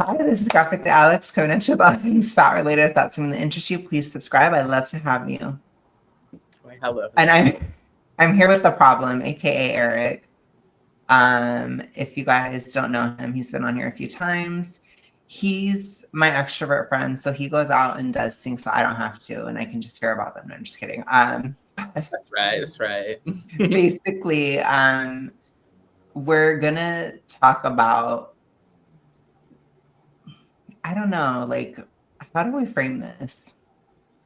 Hi, this is Graphic Alex coming at you about things fat related. If that's something that interests you, please subscribe. I'd love to have you. Hello. And I'm here with the problem, aka Eric. If you guys don't know him, he's been on here a few times. He's my extrovert friend, so he goes out and does things so I don't have to, and I can just hear about them. No, I'm just kidding. That's right. That's right. Basically, we're gonna talk about, I don't know, like, how do we frame this?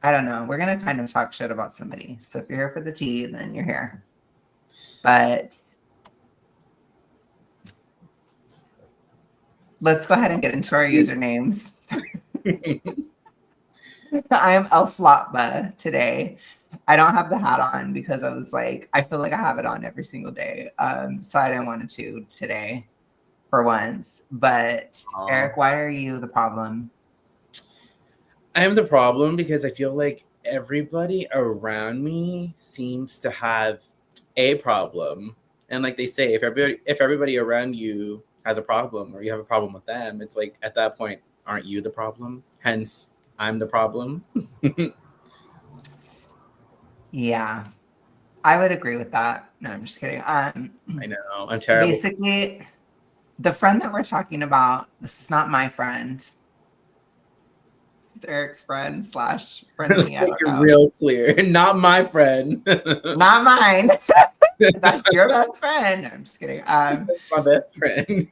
I don't know. We're going to kind of talk shit about somebody. So if you're here for the tea, then you're here. But let's go ahead and get into our usernames. I am Elflatba today. I don't have the hat on because I was like, I feel like I have it on every single day. So I didn't want to today for once. But Eric, why are you the problem? I am the problem because I feel like everybody around me seems to have a problem. And like they say, if everybody around you has a problem or you have a problem with them, it's like at that point, aren't you the problem? Hence, I'm the problem. Yeah, I would agree with that. No, I'm just kidding. I know. I'm terrible. Basically, the friend that we're talking about, this is not my friend. It's Eric's friend / frenemy. I don't know. Real clear. Not my friend. Not mine. That's your best friend. No, I'm just kidding. That's my best friend.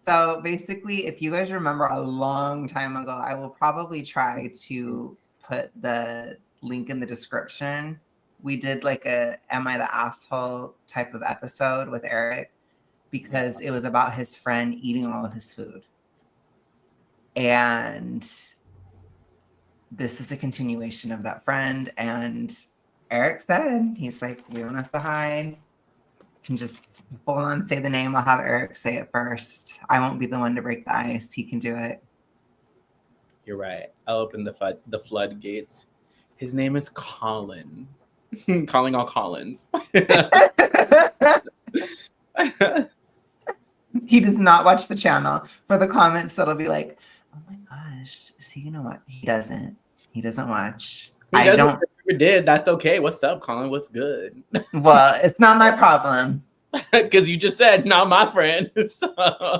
So basically, if you guys remember a long time ago, I will probably try to put the link in the description. We did like a Am I the Asshole type of episode with Eric because it was about his friend eating all of his food. And this is a continuation of that friend. And Eric said, he's like, we don't have to hide. Can just hold on, say the name. I'll have Eric say it first. I won't be the one to break the ice. He can do it. You're right. I'll open the floodgates. His name is Colin. Calling all Collins. He does not watch the channel. For the comments, that'll be like, oh my gosh, is he gonna watch? He doesn't. He doesn't watch. He doesn't. Never did. That's okay. What's up, Colin? What's good? Well, it's not my problem. Because you just said not my friend. So.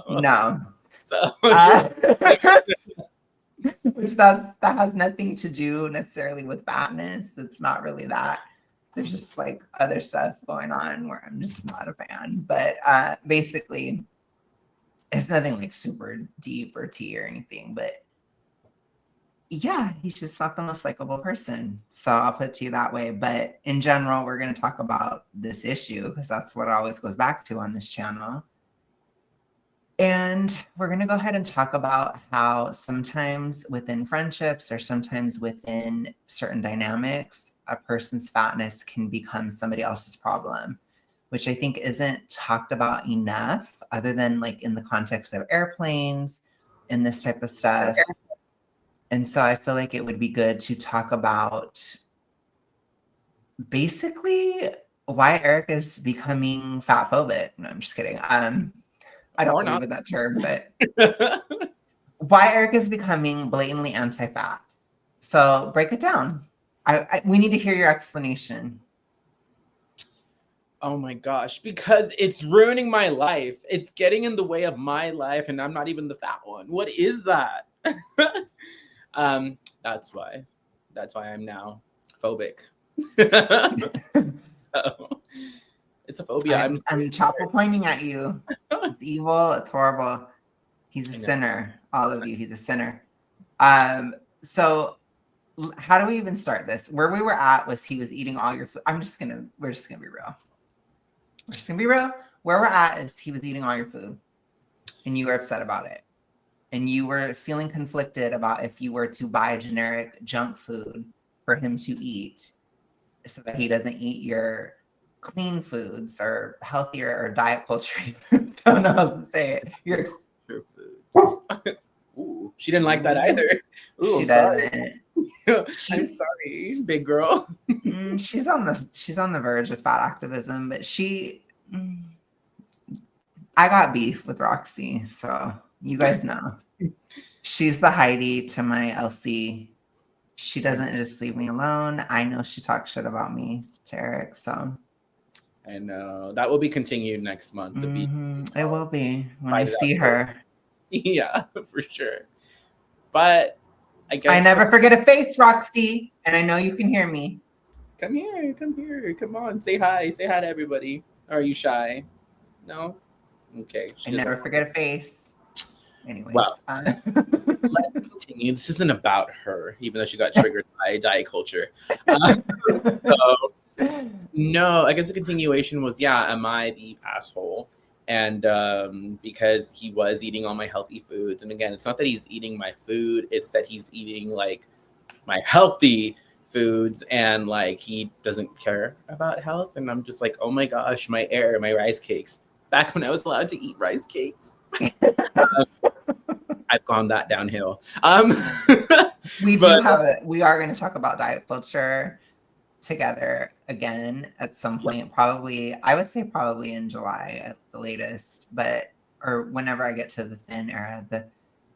No. So. Which that has nothing to do necessarily with Fatness. It's not really that. There's just like other stuff going on where I'm just not a fan. But basically, it's nothing like super deep or tea or anything. But yeah, he's just not the most likable person. So I'll put it to you that way. But in general, we're going to talk about this issue because that's what it always goes back to on this channel. And we're going to go ahead and talk about how sometimes within friendships or sometimes within certain dynamics, a person's fatness can become somebody else's problem, which I think isn't talked about enough other than like in the context of airplanes and this type of stuff. And so I feel like it would be good to talk about basically why Eric is becoming fat phobic. No, I'm just kidding. I don't believe in that term, but why Eric is becoming blatantly anti-fat. So break it down. We need to hear your explanation. Oh my gosh, because it's ruining my life. It's getting in the way of my life, and I'm not even the fat one. What is that? That's why I'm now phobic. So it's a phobia. I'm chopper pointing at you. It's evil. It's horrible. He's a sinner. All of you. He's a sinner. So how do we even start this? Where we were at was he was eating all your food. We're just gonna be real. We're just gonna be real. Where we're at is he was eating all your food, and you were upset about it, and you were feeling conflicted about if you were to buy generic junk food for him to eat, so that he doesn't eat your clean foods or healthier or diet culture foods. I don't know how to say it. Your Ooh, she didn't like that either. Ooh, she doesn't. I'm sorry, big girl. She's on the verge of fat activism, but I got beef with Roxy, so you guys know. She's the Heidi to my LC. She doesn't just leave me alone. I know she talks shit about me to Eric, so. I know that will be continued next month. The beef. It will be when I Fight it see out. her. Yeah, for sure. But I I guess never forget a face, Roxy, and I know you can hear me. come here, come on, say hi to everybody. Are you shy? No. Okay, I she doesn't. never forget a face. Well, Anyways, let's continue. This isn't about her, even though she got triggered by diet culture. So no, I guess the continuation was, yeah, am I the asshole? And because he was eating all my healthy foods, and again, it's not that he's eating my food; it's that he's eating like my healthy foods, and like he doesn't care about health. And I'm just like, oh my gosh, my rice cakes. Back when I was allowed to eat rice cakes, I've gone that downhill. we do But have it. We are going to talk about diet culture together again at some point. yes, Probably, I would say probably in July at the latest, but or whenever I get to the thin era, the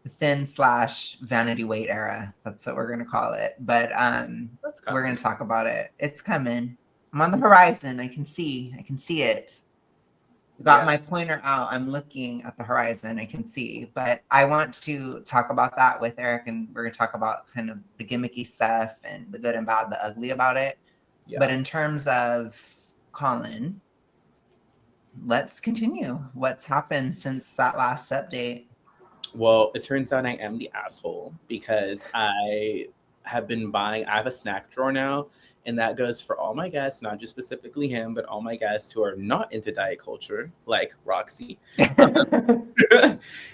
thin slash vanity weight era. That's what we're going to call it. But that's we're coming. going to talk about it. It's coming. I'm on the horizon. I can see it. Got Yeah. my pointer out. I'm looking at the horizon. I can see, but I want to talk about that with Eric, and we're going to talk about kind of the gimmicky stuff and the good and bad, the ugly about it. Yeah. But in terms of Colin, let's continue. What's happened since that last update? Well, it turns out I am the asshole because I have been buying. I have a snack drawer now, and that goes for all my guests, not just specifically him, but all my guests who are not into diet culture, like Roxy.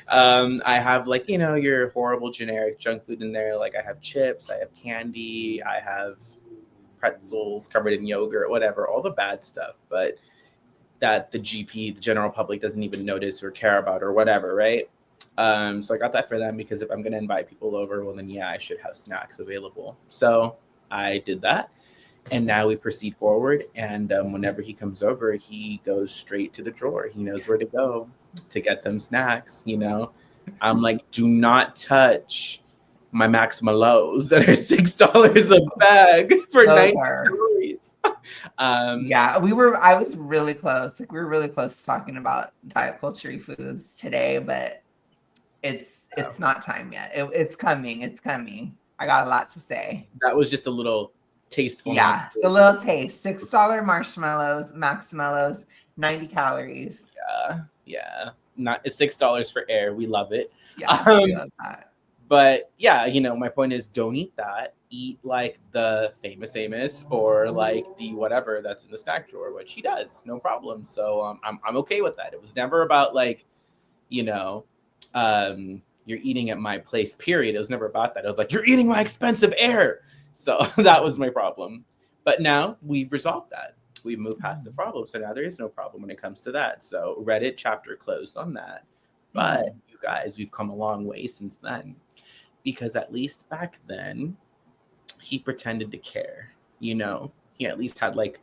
I have, like, your horrible generic junk food in there. Like, I have chips, I have candy, I have pretzels covered in yogurt, whatever, all the bad stuff, but that the GP, the general public, doesn't even notice or care about or whatever, right? So I got that for them because if I'm going to invite people over, well, then yeah, I should have snacks available. So I did that. And now we proceed forward. And whenever he comes over, he goes straight to the drawer. He knows where to go to get them snacks. I'm like, do not touch my Maxima Lows that are $6 a bag for Those 90 are, calories. yeah, I was really close. Like we were really close to talking about diet culture foods today, but it's not time yet. It's coming. It's coming. I got a lot to say. That was just a little tasteful. Yeah, so a little taste. $6 marshmallows, Maximellos, 90 calories. Yeah. Not it's $6 for air. We love it. Yeah, we love that. But yeah, my point is, don't eat that. Eat like the famous Amos or like the whatever that's in the snack drawer, which he does, no problem. So I'm okay with that. It was never about like, you know, you're eating at my place. Period. It was never about that. It was like, you're eating my expensive air. So that was my problem. But now we've resolved that. We've moved past the problem. So now there is no problem when it comes to that. So Reddit chapter closed on that. But you guys, we've come a long way since then. Because at least back then, he pretended to care. He at least had like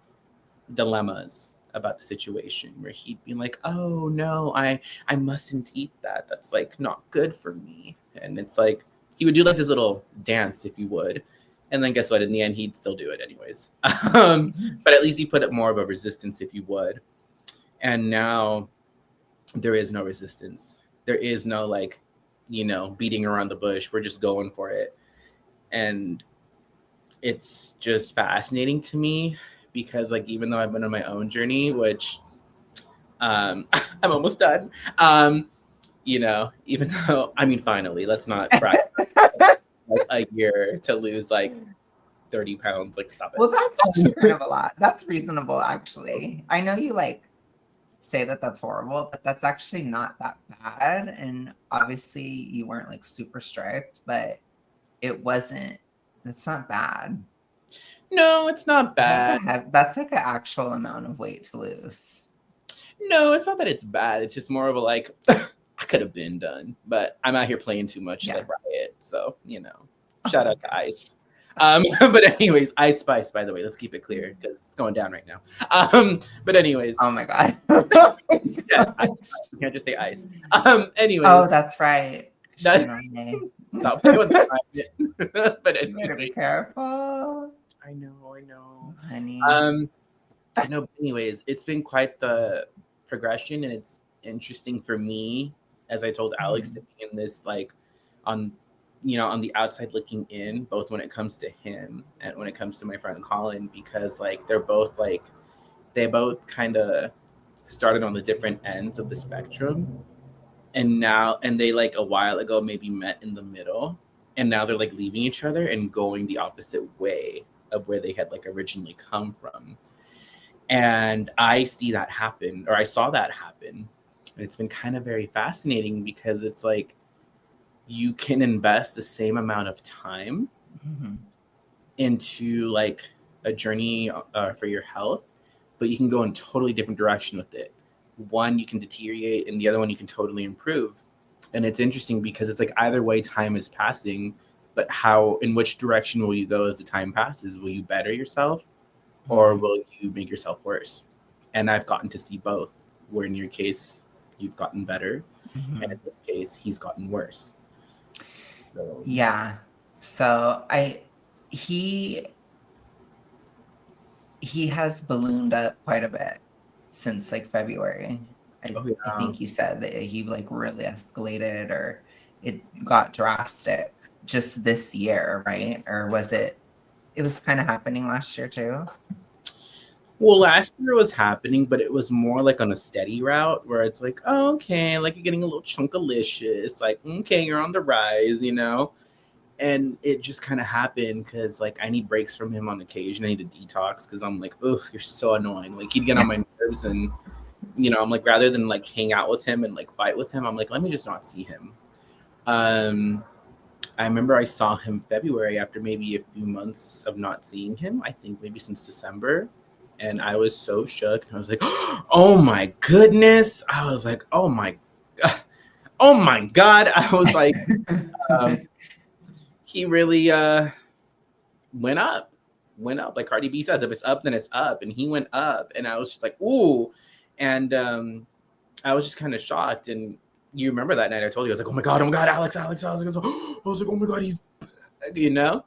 dilemmas about the situation where he'd be like, oh no, I mustn't eat that. That's like not good for me. And it's like he would do like this little dance, if you would. And then guess what? In the end, he'd still do it anyways. But at least he put up more of a resistance, if you would. And now there is no resistance. There is no like, beating around the bush. We're just going for it. And it's just fascinating to me because like even though I've been on my own journey, which I'm almost done, even though finally, let's not cry like a year to lose like 30 pounds, like stop it. Well, that's actually kind of a lot. That's reasonable, actually. I know you like say that that's horrible, but that's actually not that bad. And obviously, you weren't like super strict, but it wasn't. That's not bad. No, it's not bad. That's like an actual amount of weight to lose. No, it's not that it's bad. It's just more of a like, I could have been done, but I'm out here playing too much to like riot. So, shout out to Ice. But anyways, Ice Spice, by the way, let's keep it clear because it's going down right now. But anyways, Oh my God. yes, Ice Spice. You can't just say ice. Oh, Anyways, that's right. that, stop playing with my But You better be anyway, careful, I know. honey. Um, no, but anyways, it's been quite the progression, and it's interesting for me, as I told Alex, to Mhm. be in this like on on the outside looking in, both when it comes to him and when it comes to my friend Colin, because like they're both like they both kind of started on the different ends of the spectrum, and they like a while ago maybe met in the middle, and now they're like leaving each other and going the opposite way of where they had like originally come from. And I see that happen, or I saw that happen. And it's been kind of very fascinating because it's like you can invest the same amount of time Mhm. into like a journey for your health, but you can go in totally different direction with it. One you can deteriorate, and the other one you can totally improve. And it's interesting because it's like either way, time is passing, but how in which direction will you go as the time passes? Will you better yourself, or Mhm. will you make yourself worse? And I've gotten to see both, where in your case, you've gotten better, and in Mhm. this case, he's gotten worse. So, Yeah. So he he has ballooned up quite a bit since like February. oh I yeah. think you said that he like really escalated or it got drastic just this year, right? Or was it was kind of happening last year too? Well, last year it was happening, but it was more like on a steady route where it's like, oh, okay, like you're getting a little chunkalicious, like, okay, you're on the rise. And it just kind of happened because like I need breaks from him on occasion. I need a detox because I'm like, ugh, you're so annoying. Like he'd get on my nerves, and I'm like, rather than like hang out with him and like fight with him, I'm like, let me just not see him. Um, I remember I saw him February after maybe a few months of not seeing him. I think maybe since December. And I was so shook. I was like, oh my goodness. I was like, oh my God. I was like, um, he really went up. Went up. Like Cardi B says, if it's up, then it's up. And he went up. And I was just like, ooh. And I was just kind of shocked. And you remember that night I told you, I was like, oh my God, Alex. I was like, oh my God, he's, you know?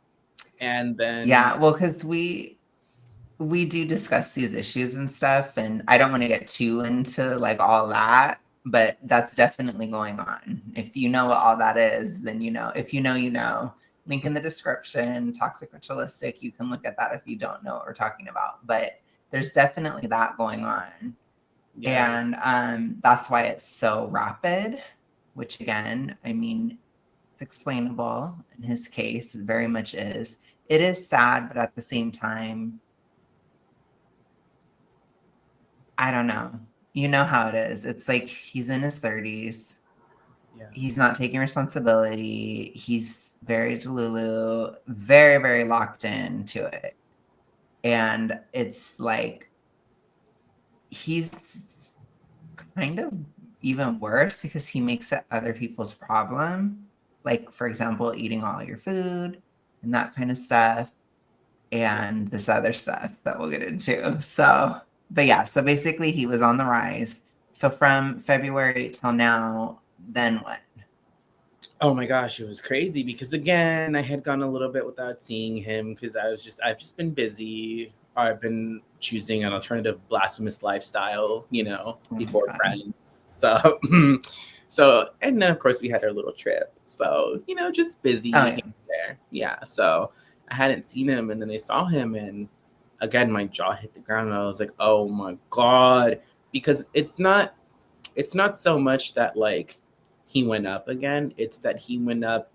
And then, Yeah, well, because we do discuss these issues and stuff, and I don't want to get too into like all that, but that's definitely going on. If you know what all that is, then you know. If you know, you know. Link in the description, toxic ritualistic. You can look at that if you don't know what we're talking about. But there's definitely that going on. yeah, And that's why it's so rapid, which again, I mean, it's explainable in his case, it very much is. It is sad, but at the same time, I don't know. You know how it is. It's like he's in his 30s. yeah. He's not taking responsibility. He's very delulu, very, very locked into it. And it's like he's kind of even worse because he makes it other people's problem. Like, for example, eating all your food and that kind of stuff, and this other stuff that we'll get into. So, but yeah, so basically he was on the rise. So from February till now, then what? Oh my gosh, it was crazy because again, I had gone a little bit without seeing him because I've just been busy. I've been choosing an alternative blasphemous lifestyle, Oh my before God. friends. So, and then of course we had our little trip. So, just Oh, busy here yeah. and there. Yeah. So I hadn't seen him, and then I saw him, and again, my jaw hit the ground, and I was like, oh my God. Because it's not so much that like he went up again, it's that he went up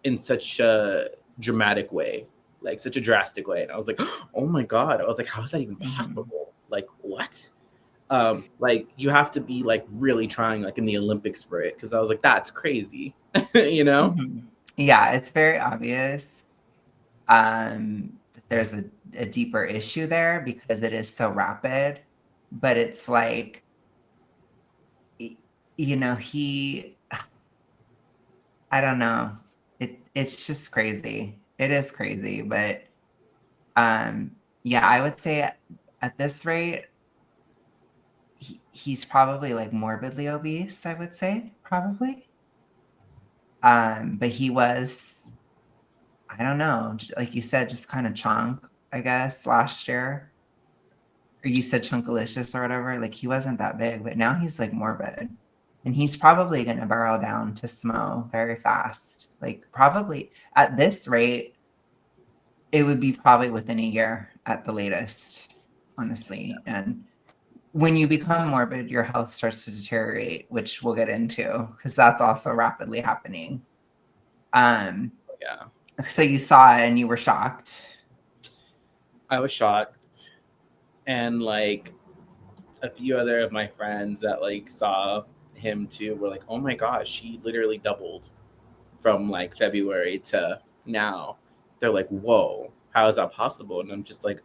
in such a dramatic way, like such a drastic way. And I was like, oh my God. I was like, how is that even Mhm. possible? Like, what? Like you have to be like really trying like in the Olympics for it, because I was like, that's crazy. you know? Mhm. Yeah, it's very obvious that there's a deeper issue there because it is so rapid. But it's like, y- he, I don't know. It's just crazy. It is crazy, but yeah, I would say at this rate, he's probably like morbidly obese, I would say, probably. But he was, I don't know, like you said, just kind of chunk, I guess, last year. Or you said chunkalicious or whatever. Like he wasn't that big, but now he's like morbid. And he's probably gonna barrel down to Smo very fast. Like probably at this rate, it would be probably within a year at the latest, honestly. And when you become morbid, your health starts to deteriorate, which we'll get into because that's also rapidly happening. Yeah. So you saw it and you were shocked. I was shocked. And like a few other of my friends that like saw him too were like, oh my gosh, he literally doubled from like February to now. They're like, whoa, how is that possible? And I'm just like,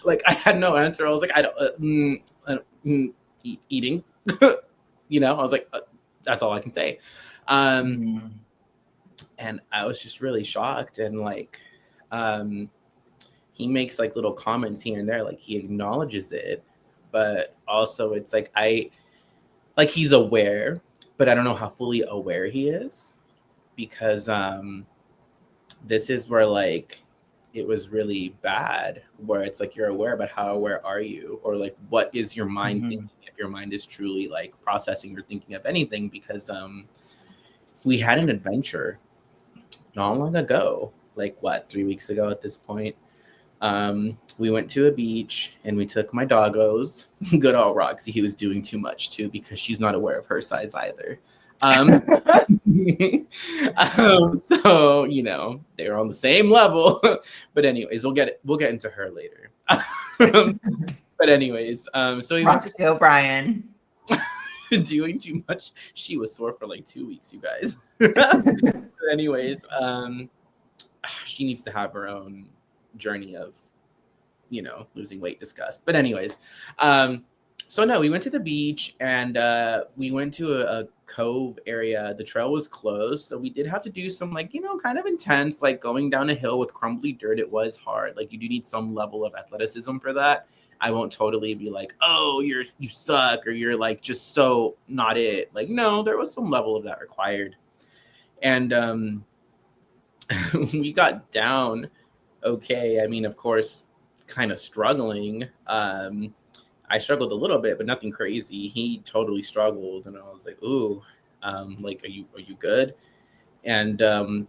like I had no answer. I was like, eating, you know. I was like, that's all I can say. And I was just really shocked. And like, he makes like little comments here and there, like he acknowledges it, but also it's like he's aware, but I don't know how fully aware he is, because this is where like it was really bad, where it's like you're aware, but how aware are you, or like what is your mind thinking, if your mind is truly like processing or thinking of anything. Because we had an adventure not long ago, like what, 3 weeks ago at this point. We went to a beach and we took my doggos. Good old Roxy, he was doing too much too, because she's not aware of her size either. So you know, they were on the same level. But anyways, we'll get into her later. But anyways, so we Roxy went O'Brien. doing too much. She was sore for like 2 weeks, you guys. But anyways, she needs to have her own journey of, you know, losing weight, disgust. But anyways, so no, we went to the beach and we went to a cove area. The trail was closed, so we did have to do some like, you know, kind of intense, like going down a hill with crumbly dirt. It was hard. Like you do need some level of athleticism for that. I won't totally be like, oh, you suck, or you're like just so not it. Like no, there was some level of that required. And we got down okay. I mean, of course, kind of struggling. I struggled a little bit, but nothing crazy. He totally struggled, and I was like, "Ooh, like, are you good?" And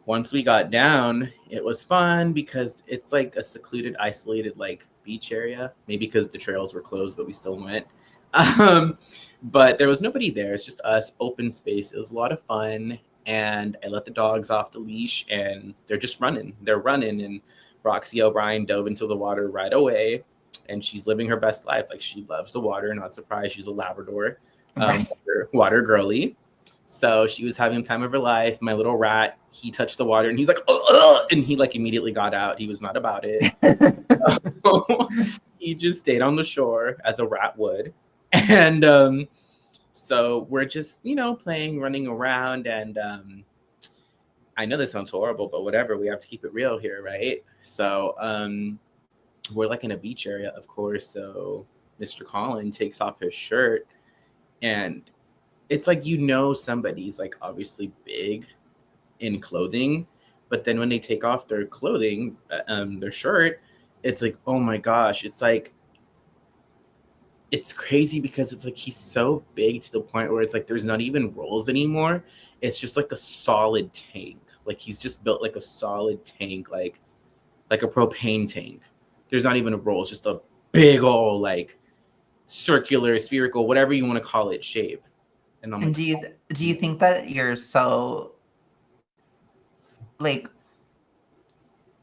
once we got down, it was fun because it's like a secluded, isolated like beach area. Maybe because the trails were closed, but we still went. But there was nobody there. It's just us, open space. It was a lot of fun, and I let the dogs off the leash, and they're just running. They're running, and Roxy O'Brien dove into the water right away, and she's living her best life. Like she loves the water. Not surprised. She's a Labrador, water girly. So she was having the time of her life. My little rat, he touched the water and he's like, ugh! And he like immediately got out. He was not about it. He just stayed on the shore as a rat would. And so we're just, you know, playing, running around. And I know this sounds horrible, but whatever. We have to keep it real here, right? So we're like in a beach area, of course. So Mr. Colin takes off his shirt, and it's like, you know, somebody's like obviously big in clothing, but then when they take off their clothing, their shirt, it's like, oh my gosh, it's like, it's crazy because it's like he's so big to the point where it's like there's not even rolls anymore. It's just like a solid tank. Like he's just built like a solid tank, like a propane tank. There's not even a roll. It's just a big old like circular, spherical, whatever you want to call it, shape. And I'm like, do you think that you're so like,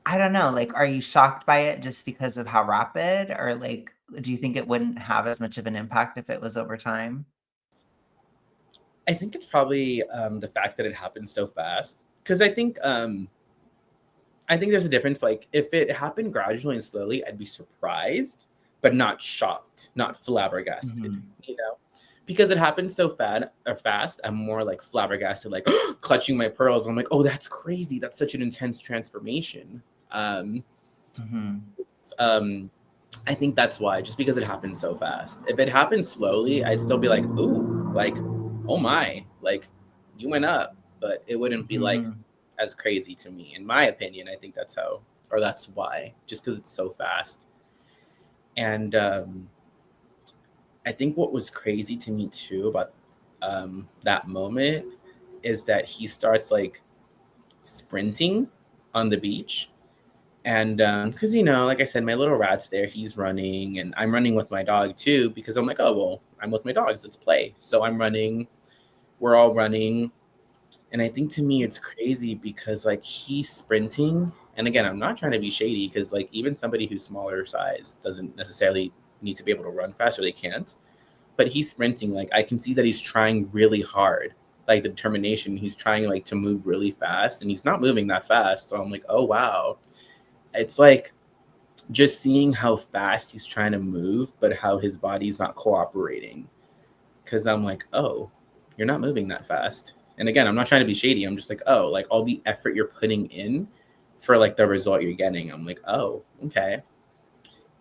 I don't know, like, are you shocked by it just because of how rapid, or like, do you think it wouldn't have as much of an impact if it was over time? I think it's probably the fact that it happened so fast. Because I think there's a difference. Like if it happened gradually and slowly, I'd be surprised, but not shocked, not flabbergasted, you know. because it happened so fast, I'm more like flabbergasted, like clutching my pearls. I'm like, oh, that's crazy. That's such an intense transformation. Um, Mm-hmm. I think that's why, just because it happened so fast. If it happened slowly, I'd still be like, ooh, like, oh my, like, you went up, but it wouldn't be like Mm-hmm. as crazy to me. In my opinion, I think that's how, or that's why, just because it's so fast. And I think what was crazy to me too about that moment is that he starts like sprinting on the beach. And because, like I said, my little rat's there, he's running, and I'm running with my dog too, because I'm like, oh, well, I'm with my dogs, let's play. So I'm running, we're all running. And I think to me, it's crazy because like he's sprinting. And again, I'm not trying to be shady because like even somebody who's smaller size doesn't necessarily need to be able to run fast, or they can't. But he's sprinting. Like I can see that he's trying really hard, like the determination. He's trying like to move really fast, and he's not moving that fast. So I'm like, oh wow. It's like just seeing how fast he's trying to move, but how his body's not cooperating. Because I'm like, oh, you're not moving that fast. And again, I'm not trying to be shady. I'm just like, oh, like all the effort you're putting in for like the result you're getting. I'm like, oh, okay.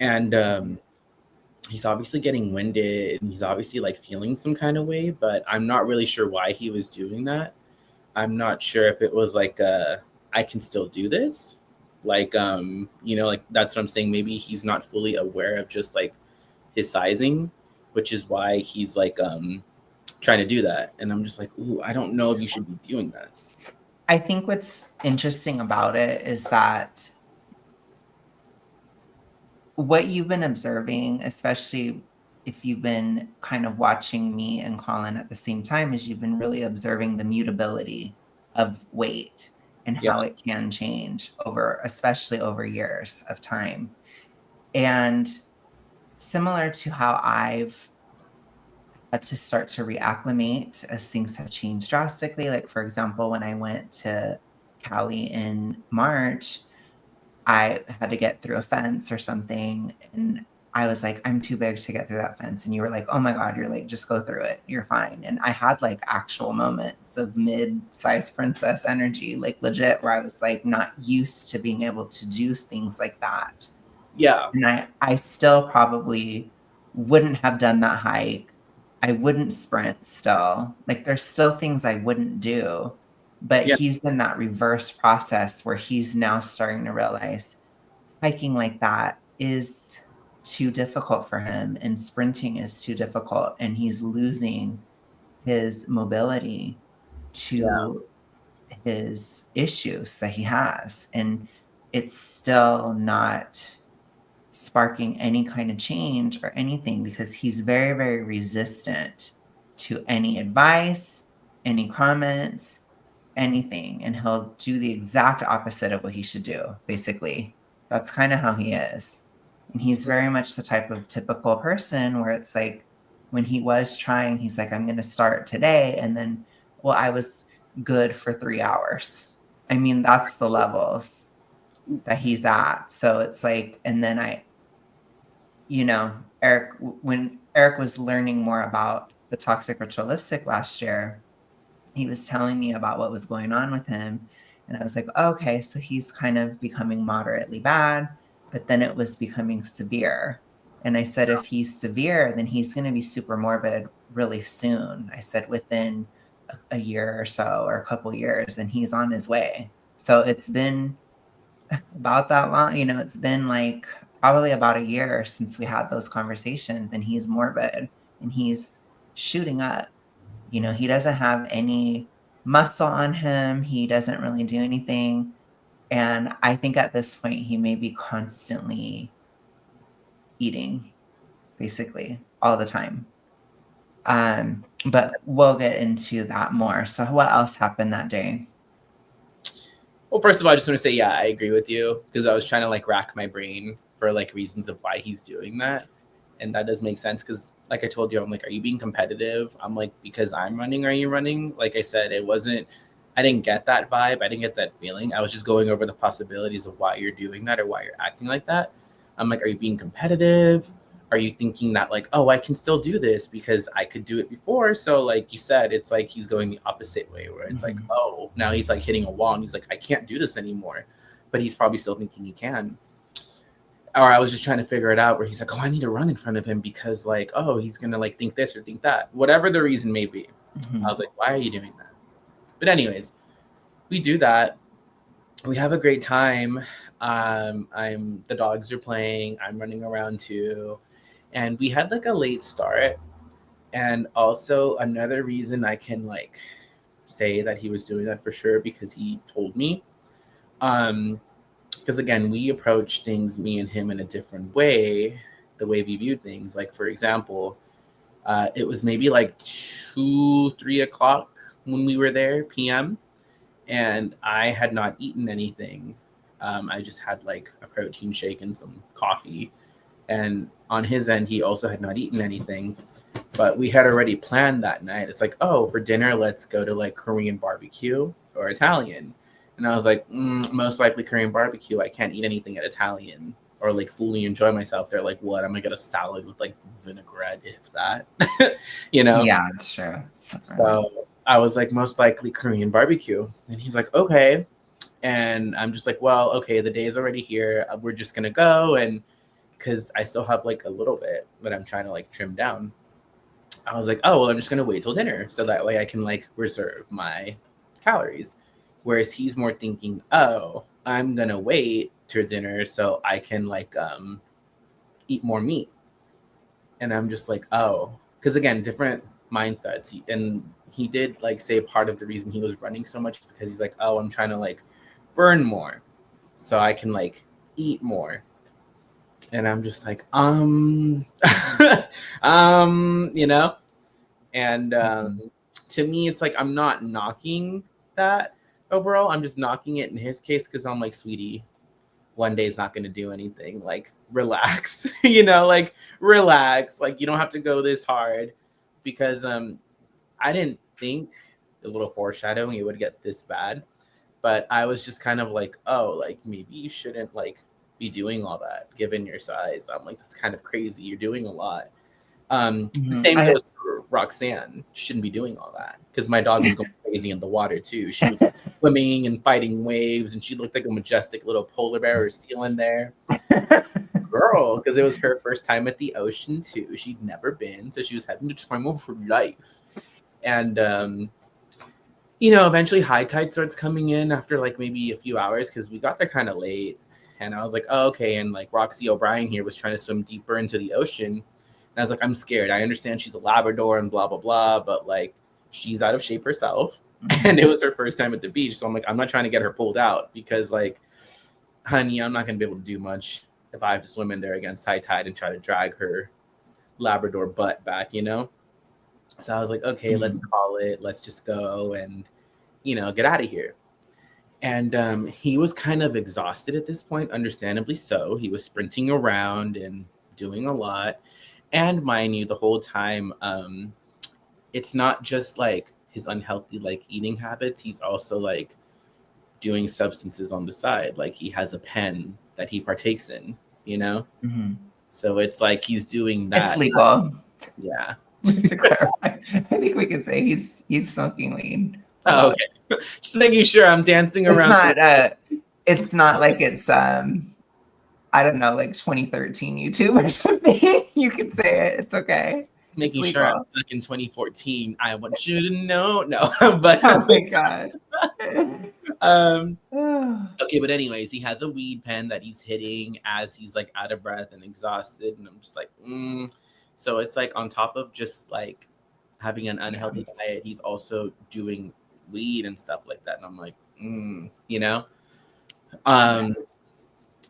And he's obviously getting winded, and he's obviously like feeling some kind of way, but I'm not really sure why he was doing that. I'm not sure if it was like I can still do this. Like like that's what I'm saying. Maybe he's not fully aware of just like his sizing, which is why he's like trying to do that. And I'm just like, ooh, I don't know if you should be doing that. I think what's interesting about it is that what you've been observing, especially if you've been kind of watching me and Colin at the same time, is you've been really observing the mutability of weight and Yeah. how it can change over, especially over years of time. And similar to how I've had to start to reacclimate as things have changed drastically. Like, for example, when I went to Cali in March, I had to get through a fence or something. And I was like, I'm too big to get through that fence. And you were like, oh my God, you're like, just go through it. You're fine. And I had like actual moments of mid-sized princess energy, like legit, where I was like not used to being able to do things like that. Yeah. And I still probably wouldn't have done that hike. I wouldn't sprint still. Like there's still things I wouldn't do. But Yeah. he's in that reverse process where he's now starting to realize hiking like that is too difficult for him and sprinting is too difficult and he's losing his mobility Yeah. to his issues that he has, and it's still not sparking any kind of change or anything because he's very, very resistant to any advice, any comments, anything. And he'll do the exact opposite of what he should do, basically. That's kind of how he is. And he's very much the type of typical person where it's like when he was trying, he's like, I'm going to start today. And then, well, I was good for 3 hours. I mean, that's the levels that he's at. So it's like, and then Eric, when Eric was learning more about the toxic ritualistic last year, he was telling me about what was going on with him. And I was like, oh, okay, so he's kind of becoming moderately bad, but then it was becoming severe. And I said, if he's severe, then he's going to be super morbid really soon. I said, within a year or so, or a couple years, and he's on his way. So it's been about that long. It's been like probably about a year since we had those conversations, and he's morbid and he's shooting up. He doesn't have any muscle on him. He doesn't really do anything. And I think at this point, he may be constantly eating, basically, all the time. But we'll get into that more. So, what else happened that day? Well, first of all, I just want to say, yeah, I agree with you because I was trying to like rack my brain for like reasons of why he's doing that. And that does make sense because, like I told you, I'm like, are you being competitive? I'm like, because I'm running, are you running? Like I said, I didn't get that vibe. I didn't get that feeling. I was just going over the possibilities of why you're doing that or why you're acting like that. I'm like, are you being competitive? are you thinking that like, oh, I can still do this because I could do it before? So like you said, it's like he's going the opposite way where it's like, oh, now he's like hitting a wall and he's like, I can't do this anymore. But he's probably still thinking he can. Or I was just trying to figure it out where he's like, oh, I need to run in front of him because like, oh, he's gonna like think this or think that. Whatever the reason may be. I was like, why are you doing that? But anyways, we do that. We have a great time. The dogs are playing. I'm running around too. And we had like a late start. And also another reason I can like say that he was doing that for sure because he told me. Because again, we approach things, me and him, in a different way, the way we viewed things. Like for example, it was maybe like 2, 3 o'clock when we were there, PM, and I had not eaten anything. I just had like a protein shake and some coffee. And on his end, he also had not eaten anything. But we had already planned that night. It's like, oh, for dinner, let's go to like Korean barbecue or Italian. And I was like, most likely Korean barbecue. I can't eat anything at Italian or like fully enjoy myself. They're like, what? I'm gonna get a salad with like vinaigrette, if that, you know? Yeah, it's true. So I was like, most likely Korean barbecue. And he's like, okay. And I'm just like, well, okay, the day is already here. We're just gonna go. And because I still have like a little bit that I'm trying to like trim down. I was like, oh, well, I'm just going to wait till dinner. So that way I can like reserve my calories. Whereas he's more thinking, oh, I'm going to wait till dinner so I can like eat more meat. And I'm just like, oh, because again, different mindsets. And he did like say part of the reason he was running so much is because he's like, oh, I'm trying to like burn more so I can like eat more. And I'm just like, you know? And to me, it's like, I'm not knocking that overall. I'm just knocking it in his case because I'm like, sweetie, one day is not going to do anything. Like, relax, you know, like, relax. Like, you don't have to go this hard because I didn't think a little foreshadowing it would get this bad. But I was just kind of like, oh, like, maybe you shouldn't, like, be doing all that given your size. I'm like, that's kind of crazy. You're doing a lot. Same goes for Roxanne. Shouldn't be doing all that because my dog was going crazy in the water too. She was swimming and fighting waves, and she looked like a majestic little polar bear or seal in there. Girl, because it was her first time at the ocean too. She'd never been, so she was having to try more for life. And you know, eventually high tide starts coming in after like maybe a few hours because we got there kind of late. And I was like, oh, okay. And like Roxy O'Brien here was trying to swim deeper into the ocean. And I was like, I'm scared. I understand she's a Labrador and blah, blah, blah. But like, she's out of shape herself. And it was her first time at the beach. So I'm like, I'm not trying to get her pulled out because like, honey, I'm not going to be able to do much if I have to swim in there against high tide and try to drag her Labrador butt back, you know? So I was like, okay, let's call it. Let's just go and, you know, get out of here. And he was kind of exhausted at this point, understandably so. He was sprinting around and doing a lot. And mind you, the whole time, it's not just like his unhealthy like eating habits. He's also like doing substances on the side. Like he has a pen that he partakes in, you know? So it's like he's doing that. It's legal. Yeah. To clarify, I think we can say he's smoking weed. Oh, okay. Just making sure I'm dancing around. It's not like it's I don't know, like 2013 YouTube or something. You can say it. It's okay. Just making sure I'm stuck in 2014. I want you to know. No, but oh my god. Okay, but anyways, he has a weed pen that he's hitting as he's like out of breath and exhausted, and I'm just like, So it's like on top of just like having an unhealthy diet, he's also doing weed and stuff like that, and I'm like, you know.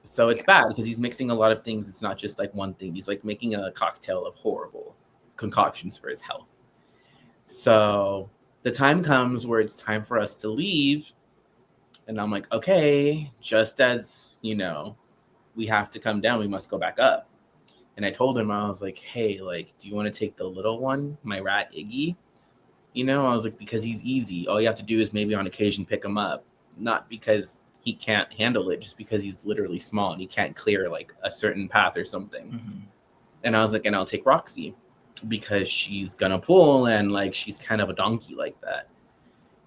So it's bad because he's mixing a lot of things. It's not just like one thing. He's like making a cocktail of horrible concoctions for his health. So the time comes where it's time for us to leave. And I'm like, okay, just as, you know, we have to come down, we must go back up. And I told him, I was like, hey, like, do you want to take the little one, my rat Iggy? You know, I was like, because he's easy. All you have to do is maybe on occasion pick him up. Not because he can't handle it, just because he's literally small and he can't clear like a certain path or something. And I was like, and I'll take Roxy because she's gonna pull and like she's kind of a donkey like that.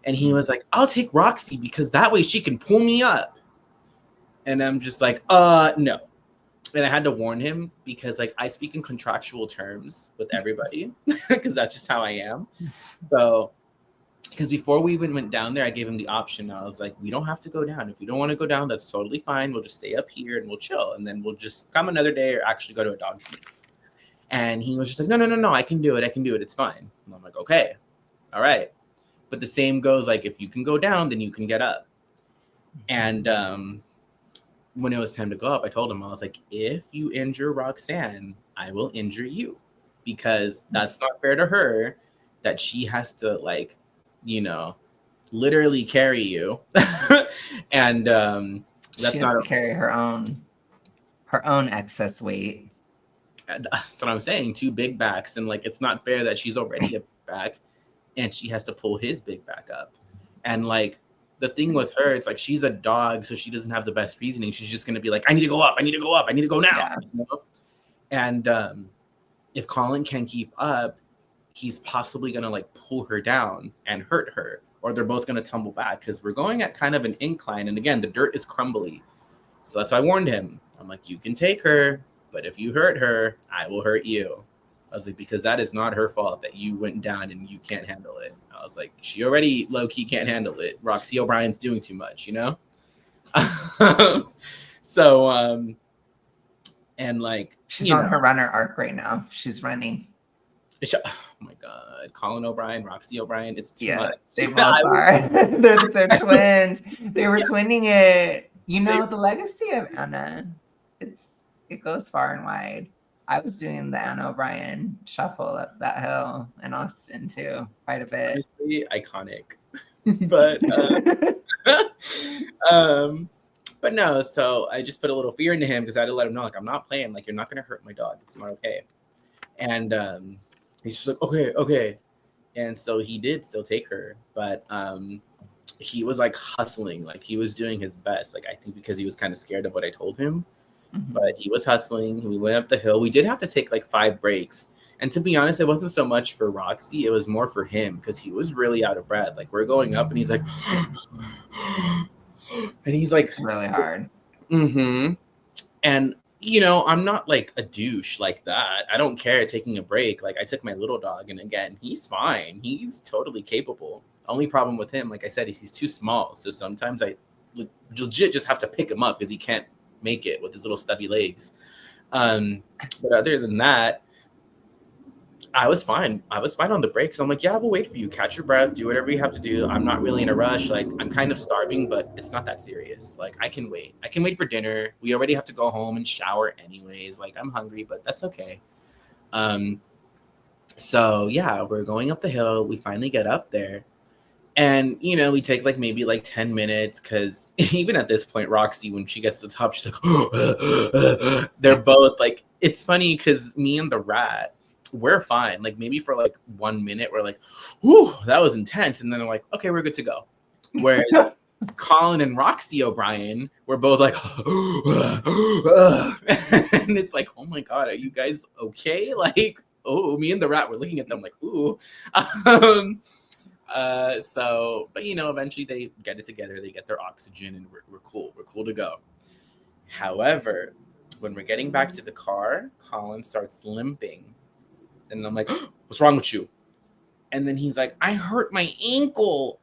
And he was like, I'll take Roxy because that way she can pull me up. And I'm just like, no. And I had to warn him because like I speak in contractual terms with everybody because that's just how I am. So because before we even went down there, I gave him the option. I was like, we don't have to go down. If you don't want to go down, that's totally fine. We'll just stay up here and we'll chill. And then we'll just come another day or actually go to a dog meet. And he was just like, no, I can do it. It's fine. And I'm like, okay, all right. But the same goes like, if you can go down, then you can get up. And when it was time to go up, I told him, I was like, if you injure Roxanne, I will injure you because that's not fair to her that she has to like, you know, literally carry you. And that's she has not to carry her own excess weight. That's what I'm saying. 2 big backs. And like, it's not fair that she's already a big back and she has to pull his big back up. And like, the thing with her, it's like she's a dog, so she doesn't have the best reasoning. She's just gonna be like, I need to go up, I need to go now. Yeah. You know? And if Colin can keep up, he's possibly gonna like pull her down and hurt her, or they're both gonna tumble back because we're going at kind of an incline. And again, the dirt is crumbly. So that's why I warned him. I'm like, you can take her, but if you hurt her, I will hurt you. I was like, because that is not her fault that you went down and you can't handle it. I was like, she already low-key can't handle it. Roxy O'Brien's doing too much, you know? So, and like... She's on her runner arc right now. She's running. Oh my God. Colin O'Brien, Roxy O'Brien, it's too much. They both are. they're twins. They were twinning it. You know, the legacy of Anna, it goes far and wide. I was doing the Anna O'Brien shuffle up that hill in Austin too, quite a bit. Honestly, iconic. But but no, so I just put a little fear into him because I had to let him know, like, I'm not playing, like, you're not gonna hurt my dog. It's not okay. And he's just like, okay. And so he did still take her, but he was like hustling, like he was doing his best, like I think because he was kind of scared of what I told him. Mm-hmm. But he was hustling. We went up the hill. We did have to take like 5 breaks. And to be honest, it wasn't so much for Roxy. It was more for him because he was really out of breath. Like we're going up and he's like, and he's like, it's really hard. Mm-hmm. And, you know, I'm not like a douche like that. I don't care taking a break. Like I took my little dog and again, he's fine. He's totally capable. Only problem with him, like I said, is he's too small. So sometimes I legit just have to pick him up because he can't make it with his little stubby legs. But other than that, I was fine. I was fine on the breaks. I'm like, yeah, we'll wait for you. Catch your breath. Do whatever you have to do. I'm not really in a rush. Like, I'm kind of starving, but it's not that serious. Like, I can wait. I can wait for dinner. We already have to go home and shower anyways. Like, I'm hungry, but that's okay. So, yeah, we're going up the hill. We finally get up there. And, you know, we take like maybe like 10 minutes because even at this point, Roxy, when she gets to the top, she's like, they're both like, it's funny because me and the rat, we're fine. Like maybe for like 1 minute, we're like, whew, that was intense. And then they're like, okay, we're good to go. Whereas Colin and Roxy O'Brien were both like, and it's like, oh my God, are you guys okay? Like, oh, me and the rat were looking at them like, ooh. So, but you know, eventually they get it together, they get their oxygen and we're cool to go. However, when we're getting back to the car, Colin starts limping and I'm like, what's wrong with you? And then he's like, I hurt my ankle.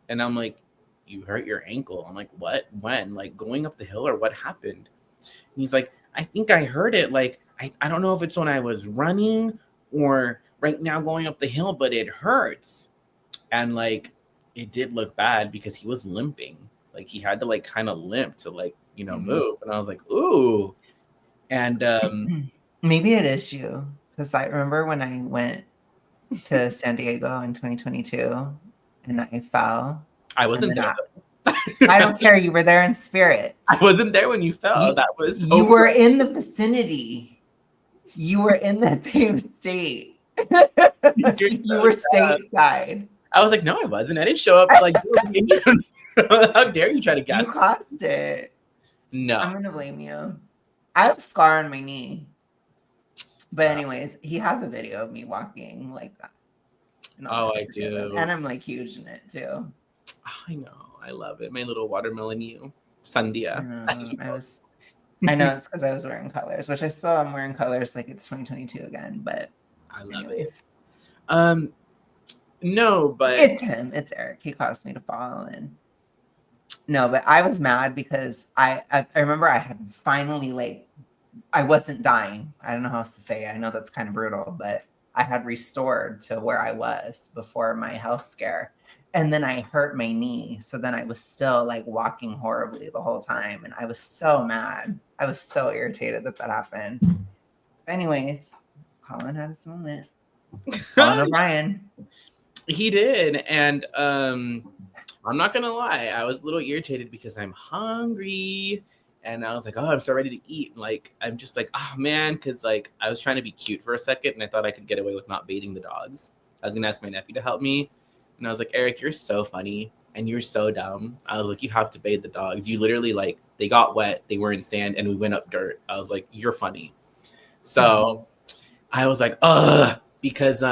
And I'm like, you hurt your ankle? I'm like, what? When? Like going up the hill or what happened? And he's like, I think I hurt it. Like, I don't know if it's when I was running or right now going up the hill, but it hurts. And like it did look bad because he was limping. Like he had to like kind of limp to like, you know, move. And I was like, ooh. And maybe it is you. Because I remember when I went to San Diego in 2022 and I fell. I wasn't there. I don't care. You were there in spirit. I wasn't there when you fell. You were in the vicinity. You were in that same state. You were stateside. I was like, no, I wasn't. I didn't show up like how dare you try to guess? You caused it. No. I'm gonna blame you. I have a scar on my knee. But anyways, he has a video of me walking like that. Oh, I do. And I'm like huge in it too. I know. I love it. My little watermelon you. Sandia. I know it's because I was wearing colors, which I still am wearing colors like it's 2022 again, but I love anyways. it. No, but it's him. It's Eric. He caused me to fall and no, but I was mad because I remember I had finally like I wasn't dying. I don't know how else to say it. I know that's kind of brutal, but I had restored to where I was before my health scare. And then I hurt my knee. So then I was still like walking horribly the whole time. And I was so mad. I was so irritated that happened. Anyways, Colin had his moment. Colin O'Brien. He did. And I'm not gonna lie, I was a little irritated because I'm hungry. And I was like, oh, I'm so ready to eat. And like, I'm just like, oh man, because like I was trying to be cute for a second and I thought I could get away with not bathing the dogs. I was gonna ask my nephew to help me. And I was like, Eric, you're so funny and you're so dumb. I was like, you have to bathe the dogs. You literally like they got wet, they were in sand, and we went up dirt. I was like, you're funny. So I was like, ugh, because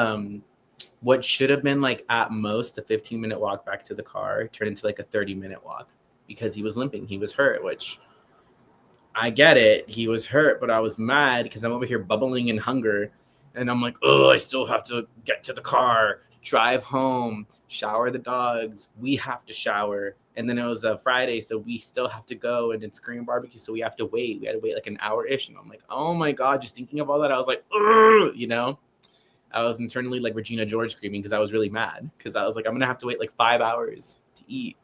what should have been like at most a 15-minute walk back to the car turned into like a 30-minute walk because he was limping. He was hurt, which I get it. He was hurt, but I was mad because I'm over here bubbling in hunger. And I'm like, oh, I still have to get to the car, drive home, shower the dogs. We have to shower. And then it was a Friday, so we still have to go. And it's Korean barbecue, so we have to wait. We had to wait like an hour-ish. And I'm like, oh my God, just thinking of all that, I was like, ugh, you know? I was internally like Regina George screaming because I was really mad. Because I was like, I'm going to have to wait like 5 hours to eat.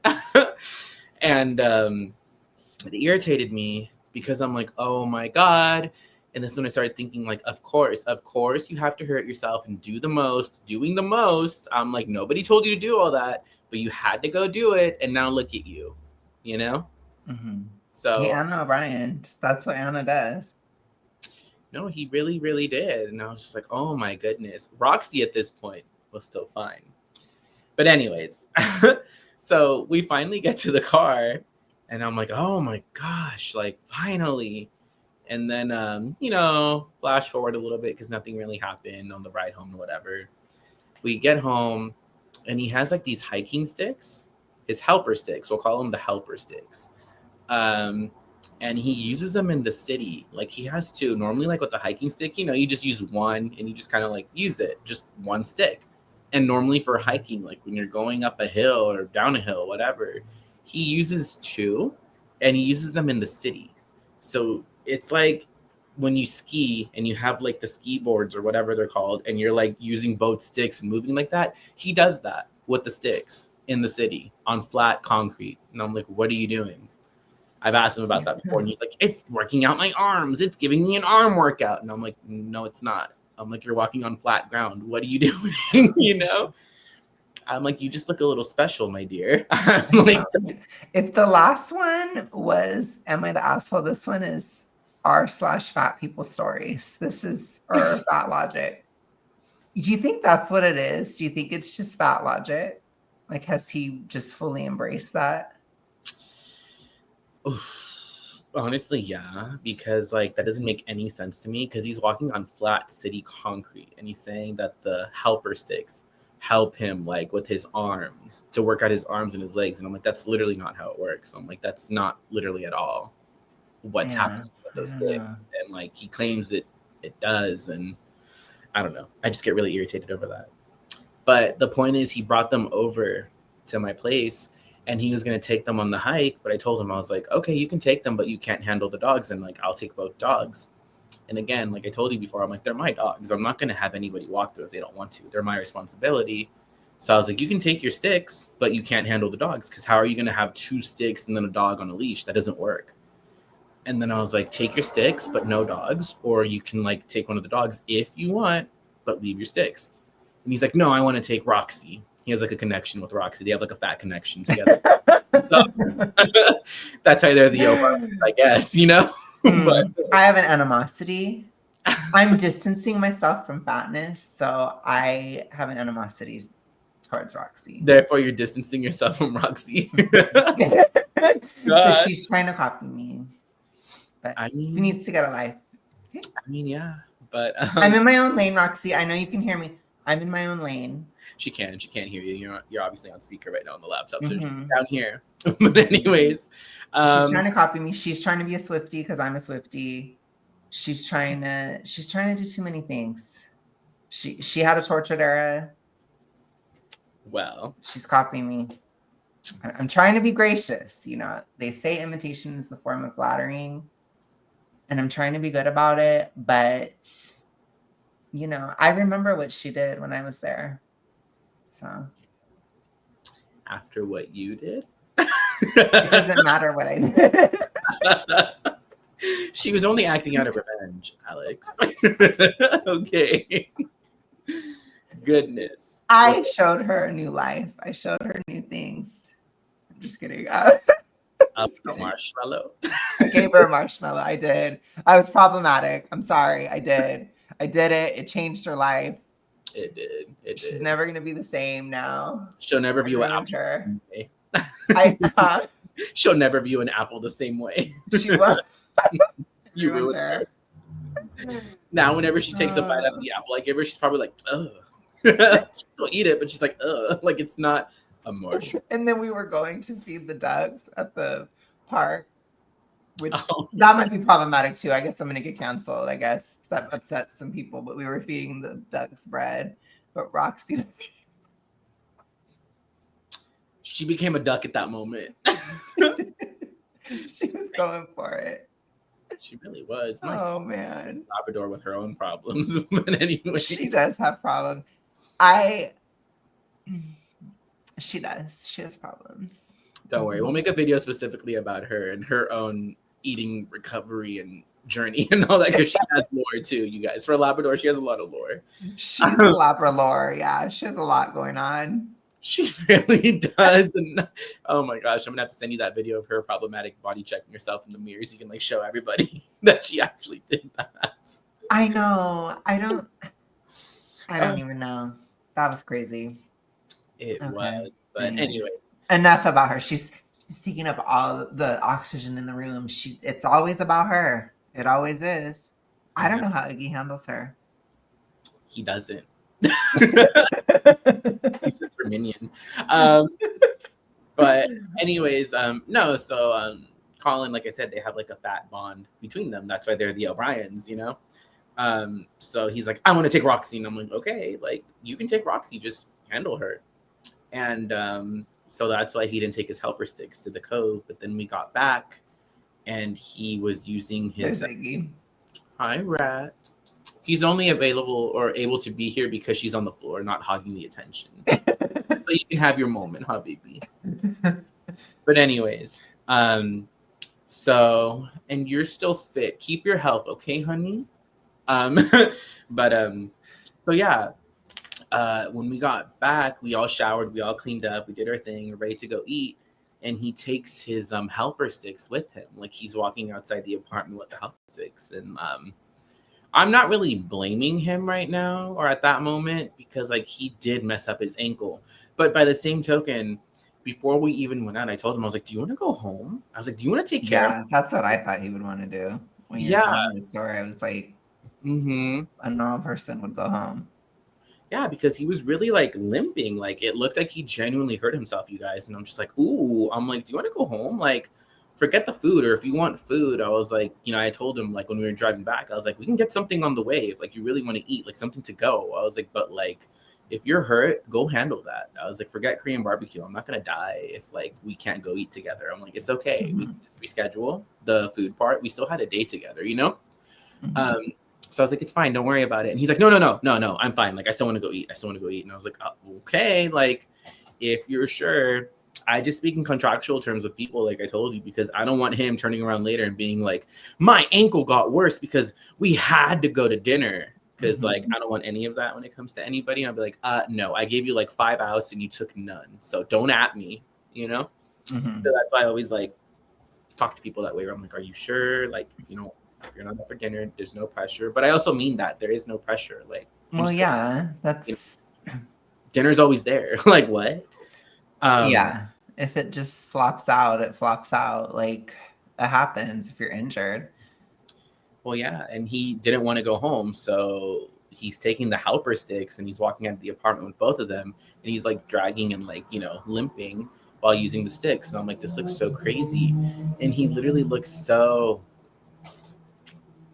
And it irritated me because I'm like, oh my God. And this is when I started thinking, like, of course, you have to hurt yourself and do the most, doing the most. I'm like, nobody told you to do all that, but you had to go do it. And now look at you, you know? Mm-hmm. So hey, Anna O'Brien. That's what Anna does. No, he really, really did. And I was just like, oh my goodness. Roxy at this point was still fine. But anyways, so we finally get to the car and I'm like, oh my gosh, like finally. And then, flash forward a little bit because nothing really happened on the ride home or whatever. We get home and he has like these hiking sticks, his helper sticks. We'll call them the helper sticks. And he uses them in the city. Like he has two. Normally, like with the hiking stick, you just use one and you just kind of like use it, just one stick. And normally for hiking, like when you're going up a hill or down a hill, whatever, he uses two and he uses them in the city. So it's like when you ski and you have like the ski boards or whatever they're called, and you're like using both sticks and moving like that. He does that with the sticks in the city on flat concrete. And I'm like, what are you doing? I've asked him about that before, and he's like, it's working out my arms. It's giving me an arm workout. And I'm like, no, it's not. I'm like, you're walking on flat ground. What are you doing? I'm like, you just look a little special, my dear. Like, if the last one was Am I the Asshole? This one is r/fat people stories. This is or fat logic. Do you think that's what it is? Do you think it's just fat logic? Like, has he just fully embraced that? Honestly, yeah, because like that doesn't make any sense to me because he's walking on flat city concrete and he's saying that the helper sticks help him like with his arms to work out his arms and his legs. And I'm like, that's literally not how it works. I'm like, that's not literally at all what's happening with those sticks. And like he claims it does. And I don't know. I just get really irritated over that. But the point is he brought them over to my place and he was going to take them on the hike. But I told him, I was like, okay, you can take them, but you can't handle the dogs. And like, I'll take both dogs. And again, like I told you before, I'm like, they're my dogs. I'm not going to have anybody walk through if they don't want to. They're my responsibility. So I was like, you can take your sticks, but you can't handle the dogs. Because how are you going to have 2 sticks and then a dog on a leash? That doesn't work. And then I was like, take your sticks, but no dogs. Or you can like take one of the dogs if you want, but leave your sticks. And he's like, no, I want to take Roxy. He has like a connection with Roxy. They have like a fat connection together. So, that's how they're the Obama, I guess, But I have an animosity. I'm distancing myself from Fatness, so I have an animosity towards Roxy. Therefore, you're distancing yourself from Roxy. But she's trying to copy me. But I mean, he needs to get a life. I mean, yeah. But I'm in my own lane, Roxy. I know you can hear me. I'm in my own lane. She can't hear you. You're obviously on speaker right now on the laptop, so she's Mm-hmm. down here. But anyways, she's trying to copy me. She's trying to be a Swiftie because I'm a Swiftie. She's trying to do too many things. She had a tortured era. Well, she's copying me. I'm trying to be gracious. You know, they say imitation is the form of flattering, and I'm trying to be good about it. But you know, I remember what she did when I was there. So after what you did, it doesn't matter what I did. She was only acting out of revenge, Alex. Okay. Goodness. I showed her a new life. I showed her new things. I'm just kidding. A marshmallow. I gave her a marshmallow. I did. I was problematic. I'm sorry. I did. I did it. It changed her life. It did. She's never gonna be the same now. She'll never view an apple her. the same way. She'll never view an apple the same way. She will. You ruined her. Now, whenever she takes a bite out of the apple I give her, she's probably like, ugh. She'll eat it, but she's like, ugh. Like it's not a marshmallow. And then we were going to feed the ducks at the park, which that might be problematic too. I guess I'm gonna get canceled. I guess that upsets some people. But we were feeding the ducks bread. But Roxy, she became a duck at that moment. She was going for it. She really was. Oh man, Labrador with her own problems. But anyway, she does have problems. She does. She has problems. Don't worry. We'll make a video specifically about her and her own eating recovery and journey and all that, because she has lore too, you guys. For a Labrador, she has a lot of lore. She's a Labrador. Yeah, she has a lot going on. She really does. And oh my gosh, I'm gonna have to send you that video of her problematic body checking herself in the mirror so you can like show everybody that she actually did that. I know. I don't even know. That was crazy. It was. But anyway. Enough about her. She's taking up all the oxygen in the room. It's always about her. It always is. I don't know how Iggy handles her. He doesn't. He's just her minion. But anyways, no, so Colin, like I said, they have like a fat bond between them. That's why they're the O'Briens, you know? So he's like, I want to take Roxy. And I'm like, okay, like you can take Roxy, just handle her. And so that's why he didn't take his helper sticks to the cove. But then we got back and he was using his hi rat. He's only available or able to be here because she's on the floor, not hogging the attention. So you can have your moment, huh, baby? But anyways, so, and you're still fit. Keep your health, okay, honey? So yeah, when we got back, we all showered, we all cleaned up, we did our thing, we're ready to go eat. And he takes his helper sticks with him. Like he's walking outside the apartment with the helper sticks. And I'm not really blaming him right now or at that moment because like he did mess up his ankle. But by the same token, before we even went out, I told him, I was like, do you want to go home? I was like, do you want to take care of him? That's what I thought he would want to do. When you're telling the story, I was like, a normal person would go home. Yeah, because he was really like limping. Like it looked like he genuinely hurt himself, you guys. And I'm just like, ooh, I'm like, do you want to go home? Like, forget the food, or if you want food, I was like, you know, I told him like when we were driving back, I was like, we can get something on the way if like you really want to eat, like something to go. I was like, but like if you're hurt, go handle that. I was like, forget Korean barbecue. I'm not gonna die if like we can't go eat together. I'm like, it's okay. We can just reschedule the food part. We still had a day together, you know? So I was like, it's fine, don't worry about it. And he's like, no, I'm fine. Like I still want to go eat. And I was like, oh, okay, like if you're sure. I just speak in contractual terms with people, like I told you, because I don't want him turning around later and being like, my ankle got worse because we had to go to dinner. Because like I don't want any of that when it comes to anybody. And I'll be like, no, I gave you like 5 outs and you took none. So don't at me, you know? So that's why I always like talk to people that way where I'm like, are you sure? Like, you know, if you're not up for dinner, there's no pressure. But I also mean that there is no pressure. Like, well, yeah, that's dinner's always there. Like what? Yeah, if it just flops out, it flops out. Like that happens if you're injured. Well, yeah, and he didn't want to go home, so he's taking the helper sticks and he's walking out of the apartment with both of them, and he's like dragging and like limping while using the sticks. And I'm like, this looks so crazy, and he literally looks so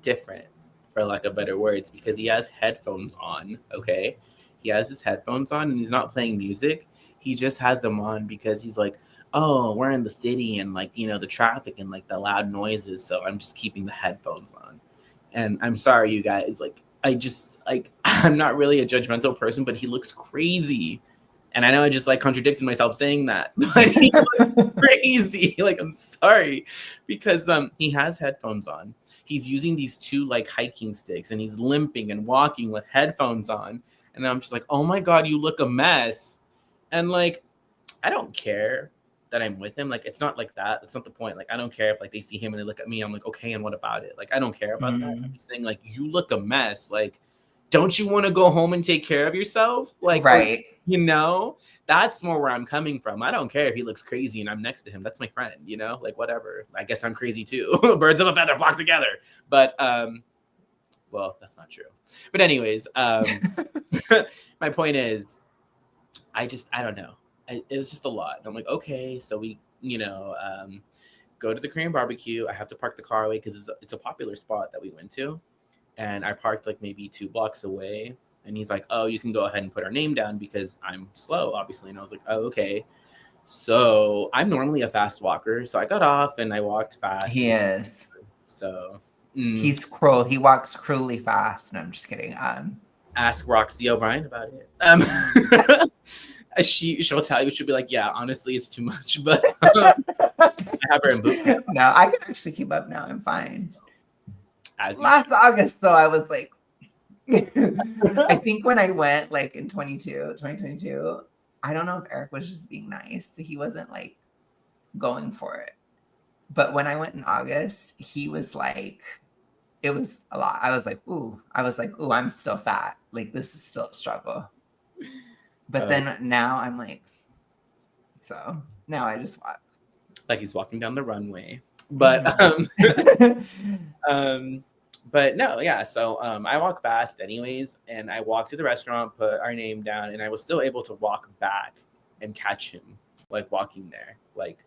different, for lack of better words, because he has headphones on. Okay, he has his headphones on and he's not playing music. He just has them on because he's like, oh, we're in the city and like the traffic and like the loud noises, so I'm just keeping the headphones on. And I'm sorry, you guys, like I just like I'm not really a judgmental person, but he looks crazy. And I know I just like contradicted myself saying that, but he looks crazy. Like I'm sorry, because he has headphones on. He's using these two like hiking sticks, and he's limping and walking with headphones on. And I'm just like, oh my god, you look a mess. And like, I don't care that I'm with him. Like, it's not like that. That's not the point. Like, I don't care if like they see him and they look at me. I'm like, okay, and what about it? Like, I don't care about that. I'm just saying, like, you look a mess. Like, don't you want to go home and take care of yourself? Like, right. That's more where I'm coming from. I don't care if he looks crazy and I'm next to him. That's my friend, like whatever. I guess I'm crazy too. Birds of a feather flock together. But well, that's not true. But anyways, my point is, I don't know. It was just a lot. And I'm like, okay, so we, go to the Korean barbecue. I have to park the car away because it's a popular spot that we went to. And I parked like maybe 2 blocks away. And he's like, oh, you can go ahead and put our name down because I'm slow, obviously. And I was like, oh, okay. So I'm normally a fast walker. So I got off and I walked fast. He is. So he's cruel. He walks cruelly fast. No, I'm just kidding. Ask Roxy O'Brien about it. She'll tell you, she'll be like, yeah, honestly, it's too much. But I have her in boot camp. No, I can actually keep up now. I'm fine. Last August, though, I was like, I think when I went like in 2022, I don't know if Eric was just being nice. So he wasn't like going for it. But when I went in August, he was like, it was a lot. I was like, ooh, I'm still fat. Like, this is still a struggle. But then now I'm like, so now I just walk. Like he's walking down the runway. But but no, yeah. So I walk fast anyways, and I walked to the restaurant, put our name down, and I was still able to walk back and catch him, like walking there. Like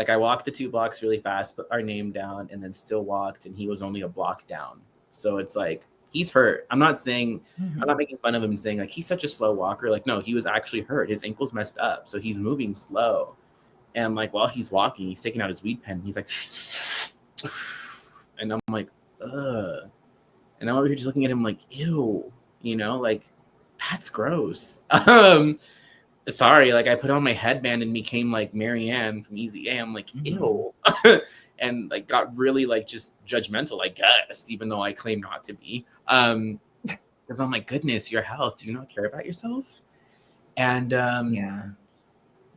I walked the 2 blocks really fast, put our name down, and then still walked, and he was only a block down. So it's like he's hurt. I'm not making fun of him and saying like he's such a slow walker. Like, no, he was actually hurt. His ankle's messed up, so he's moving slow. And like while he's walking, he's taking out his weed pen. He's like, and I'm like, ugh. And I'm over here just looking at him like, ew, like that's gross. Sorry, like I put on my headband and became like Marianne from Easy A. I'm like, ew. And like got really like just judgmental, I guess, even though I claim not to be. Because I'm like, goodness, your health. Do you not care about yourself? And yeah.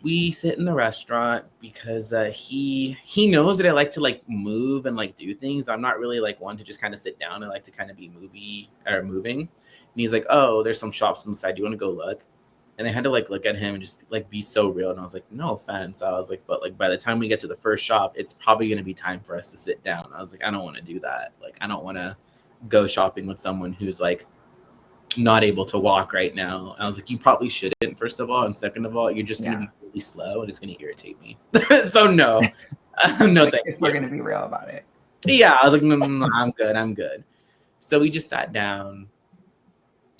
We sit in the restaurant because he knows that I like to like move and like do things. I'm not really like one to just kind of sit down. I like to kind of be moving. And he's like, oh, there's some shops on the side. Do you want to go look? And I had to like look at him and just like be so real. And I was like, no offense. I was like, but like by the time we get to the first shop, it's probably going to be time for us to sit down. I was like, I don't want to do that. Like, I don't want to go shopping with someone who's like not able to walk right now. I was like, you probably shouldn't, first of all. And second of all, you're just going to be really slow and it's going to irritate me. So no, no, like, thank if we're going to be real about it. Yeah. I was like, no, I'm good. So we just sat down.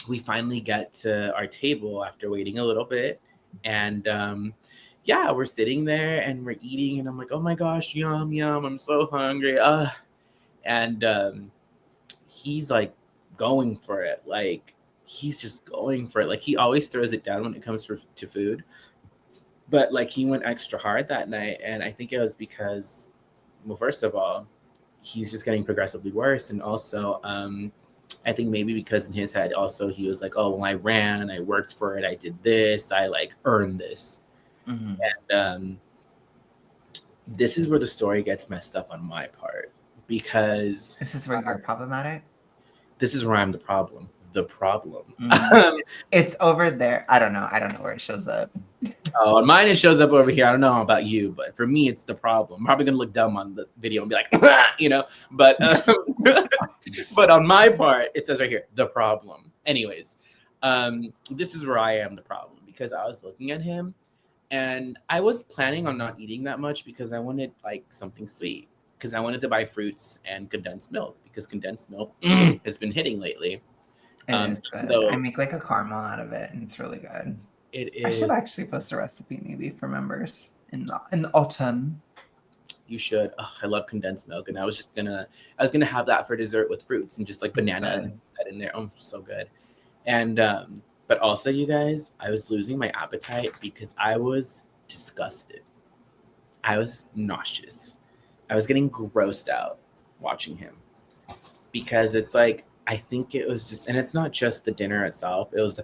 We finally get to our table after waiting a little bit. And we're sitting there and we're eating. And I'm like, oh my gosh, yum, yum. I'm so hungry. And he's like going for it. Like, he's just going for it. Like, he always throws it down when it comes to food. But like, he went extra hard that night. And I think it was because, well, first of all, he's just getting progressively worse. And also, I think maybe because in his head also he was like, oh, well, I ran, I worked for it, I did this, I like earned this. And this is where the story gets messed up on my part, because this is where you're problematic. This is where I'm the problem. It's over there. I don't know where it shows up. Oh, on mine it shows up over here. I don't know about you, but for me, it's the problem. I'm probably gonna look dumb on the video and be like, you know, but but on my part, it says right here, the problem. Anyways, this is where I am the problem because I was looking at him and I was planning on not eating that much because I wanted like something sweet because I wanted to buy fruits and condensed milk because condensed milk has been hitting lately. It is good. I Though make like a caramel out of it, and it's really good. it I should is, actually post a recipe maybe for members in the autumn. you should. Oh, I love condensed milk, and I was gonna have that for dessert with fruits and just like It's bananas good. that in there. Oh, so good. And but also, you guys, I was losing my appetite because I was disgusted. I was nauseous. I was getting grossed out watching him because it's like I think it was just, and it's not just the dinner itself. It was the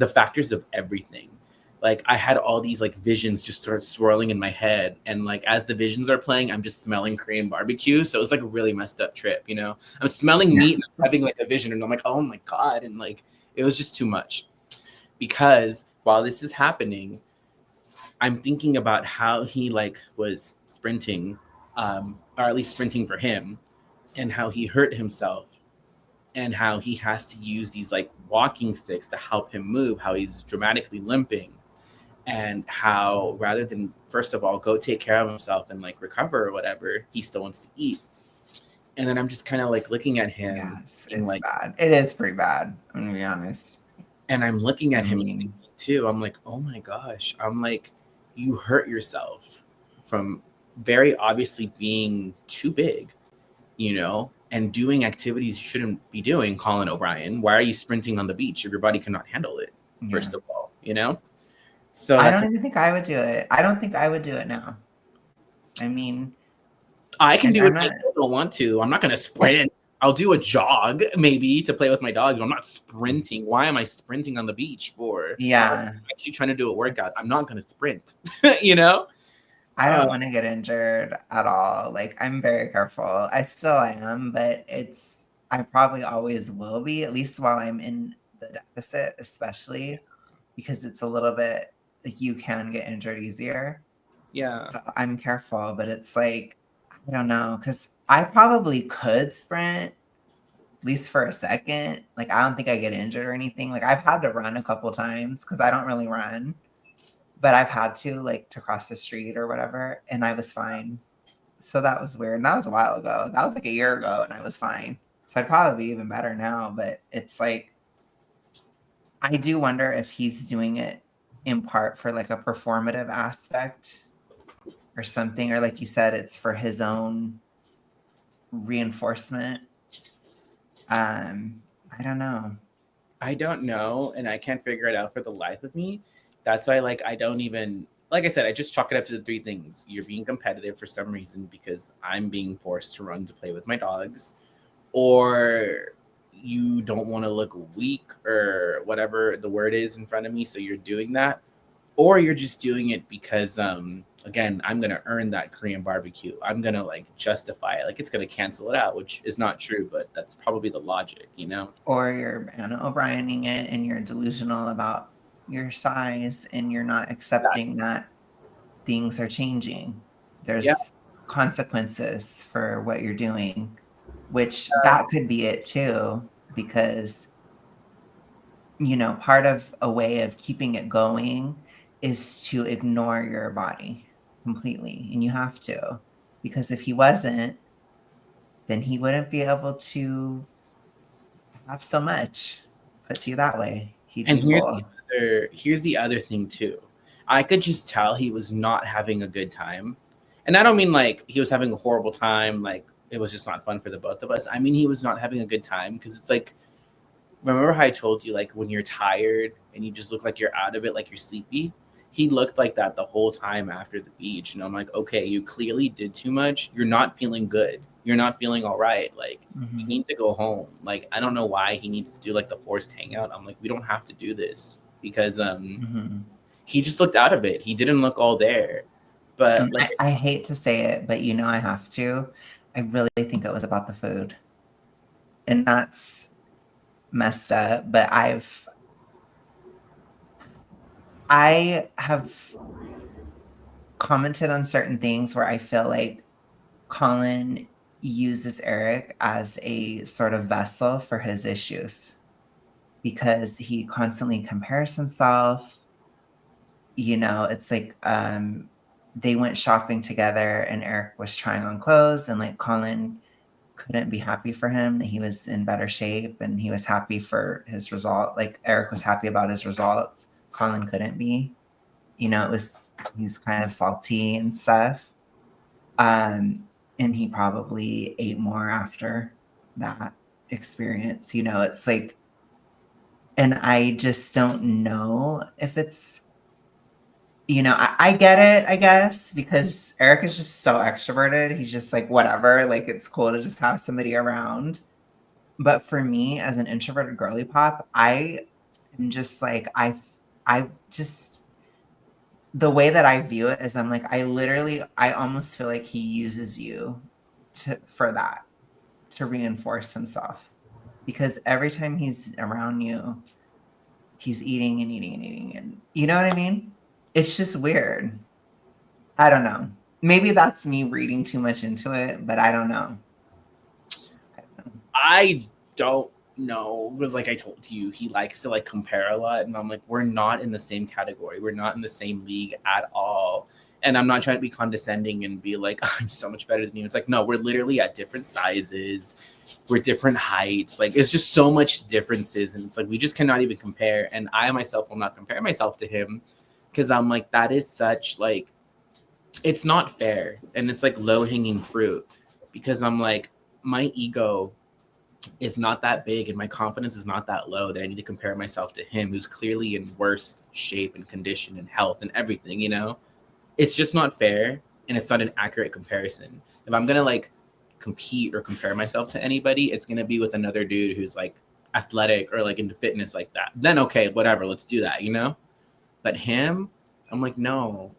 factors of everything. Like I had all these like visions just start swirling in my head, and like as the visions are playing, I'm just smelling Korean barbecue. So it was like a really messed up trip. You know, I'm smelling meat and I'm having like a vision, and I'm like, oh my god, and like it was just too much. Because while this is happening, I'm thinking about how he like was sprinting, or at least sprinting for him, and how he hurt himself, and how he has to use these like walking sticks to help him move, how he's dramatically limping, and how rather than first of all go take care of himself and like recover or whatever, he still wants to eat. And then I'm just kind of like looking at him, Yes, being it's like, bad. It is pretty bad. I'm gonna be honest. and I'm looking I at him mean, too. I'm like, oh my gosh. I'm like, you hurt yourself from very obviously being too big, you know, and doing activities you shouldn't be doing, Colin O'Brien. Why are you sprinting on the beach if your body cannot handle it, yeah. first of all, you know? So I that's don't even think I would do it. I don't think I would do it now. I mean, I can do I'm it. I not. still don't want to. I'm not going to sprint. I'll do a jog maybe to play with my dogs, but I'm not sprinting. Why am I sprinting on the beach for? I'm Yeah, actually trying to do a workout. I'm it's. not going to sprint, you know? I Uh, don't want to get injured at all. Like I'm very careful. I still am, but it's. I probably always will be, at least while I'm in the deficit, especially because it's a little bit like you can get injured easier. yeah. So I'm careful, but it's like I don't know because I probably could sprint at least for a second. Like I don't think I get injured or anything. Like I've had to run a couple times because I don't really run, but I've had to like to cross the street or whatever, and I was fine. So that was weird. And that was a while ago. That was like a year ago, and I was fine. So I'd probably be even better now. But it's like I do wonder if he's doing it in part for like a performative aspect or something, or like you said, it's for his own reinforcement. I don't know. I don't know, and I can't figure it out for the life of me. That's why, like, I don't even like I said, I just chalk it up to the three things. You're being competitive for some reason because I'm being forced to run to play with my dogs, or you don't want to look weak or whatever the word is in front of me, so you're doing that, or you're just doing it because again, I'm gonna earn that Korean barbecue. I'm gonna like justify it, like it's gonna cancel it out, which is not true, but that's probably the logic, you know? Or you're Anna O'Briening it and you're delusional about your size and you're not accepting that things are changing. Yeah. There's consequences for what you're doing, which that could be it too, because part of a way of keeping it going is to ignore your body completely. And you have to, because if he wasn't, then he wouldn't be able to have so much. Put to you that way, he'd And be full. here's the other thing too. I could just tell he was not having a good time. And I don't mean like he was having a horrible time, like it was just not fun for the both of us. I mean he was not having a good time because it's like, remember how I told you like when you're tired and you just look like you're out of it, like you're sleepy? He looked like that the whole time after the beach. And I'm like, okay, you clearly did too much. You're not feeling good. You're not feeling all right. Like, you Mhm, need to go home. Like, I don't know why he needs to do like the forced hangout. I'm like, we don't have to do this because mhm. he just looked out of it. He didn't look all there. But And like, I hate to say it, but I have to. I really think it was about the food, and that's messed up, but I have commented on certain things where I feel like Colin uses Eric as a sort of vessel for his issues because he constantly compares himself. It's like they went shopping together and Eric was trying on clothes and like Colin couldn't be happy for him that he was in better shape and he was happy for his result. Like Eric was happy about his results. Colin couldn't be. He's kind of salty and stuff. And he probably ate more after that experience. It's like, and I just don't know if it's, I get it, I guess, because Eric is just so extroverted. He's just like, whatever, like it's cool to just have somebody around. But for me, as an introverted girly pop, I am just like, I just, the way that I view it is I'm like, I almost feel like he uses you for that, to reinforce himself. Because every time he's around you, he's eating and eating and eating. And you know what I mean? It's just weird. I don't know. Maybe that's me reading too much into it, but I don't know. I don't know. It was like I told you, he likes to like compare a lot. And I'm like, we're not in the same category. We're not in the same league at all. And I'm not trying to be condescending and be like, I'm so much better than you. It's like, no, we're literally at different sizes. We're different heights. Like, it's just so much differences. And it's like, we just cannot even compare. And I myself will not compare myself to him because I'm like, that is such like, it's not fair. And it's like low hanging fruit because I'm like, my ego is not that big and my confidence is not that low that I need to compare myself to him who's clearly in worse shape and condition and health and everything, It's just not fair and it's not an accurate comparison. If I'm going to like compete or compare myself to anybody, it's going to be with another dude who's like athletic or like into fitness like that. Then okay, whatever, let's do that, But him, I'm like, no.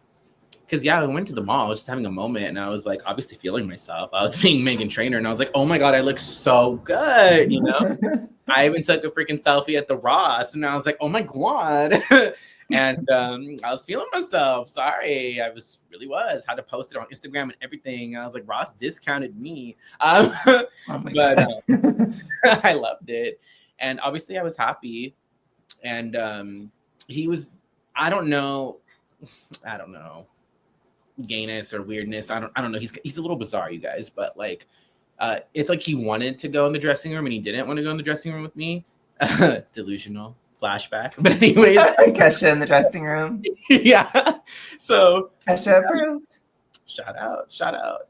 Because I went to the mall, I was just having a moment and I was like obviously feeling myself. I was being Megan Trainor and I was like, oh my God, I look so good, I even took a freaking selfie at the Ross and I was like, oh my God. And I was feeling myself. Sorry, I really was. Had to post it on Instagram and everything. I was like, Ross discounted me. But I loved it. And obviously I was happy. And he was, I don't know, gayness or weirdness. I don't know. He's a little bizarre, you guys, but like it's like he wanted to go in the dressing room and he didn't want to go in the dressing room with me. Delusional flashback. But anyways, Kesha in the dressing room. Yeah. So Kesha approved. Shout out.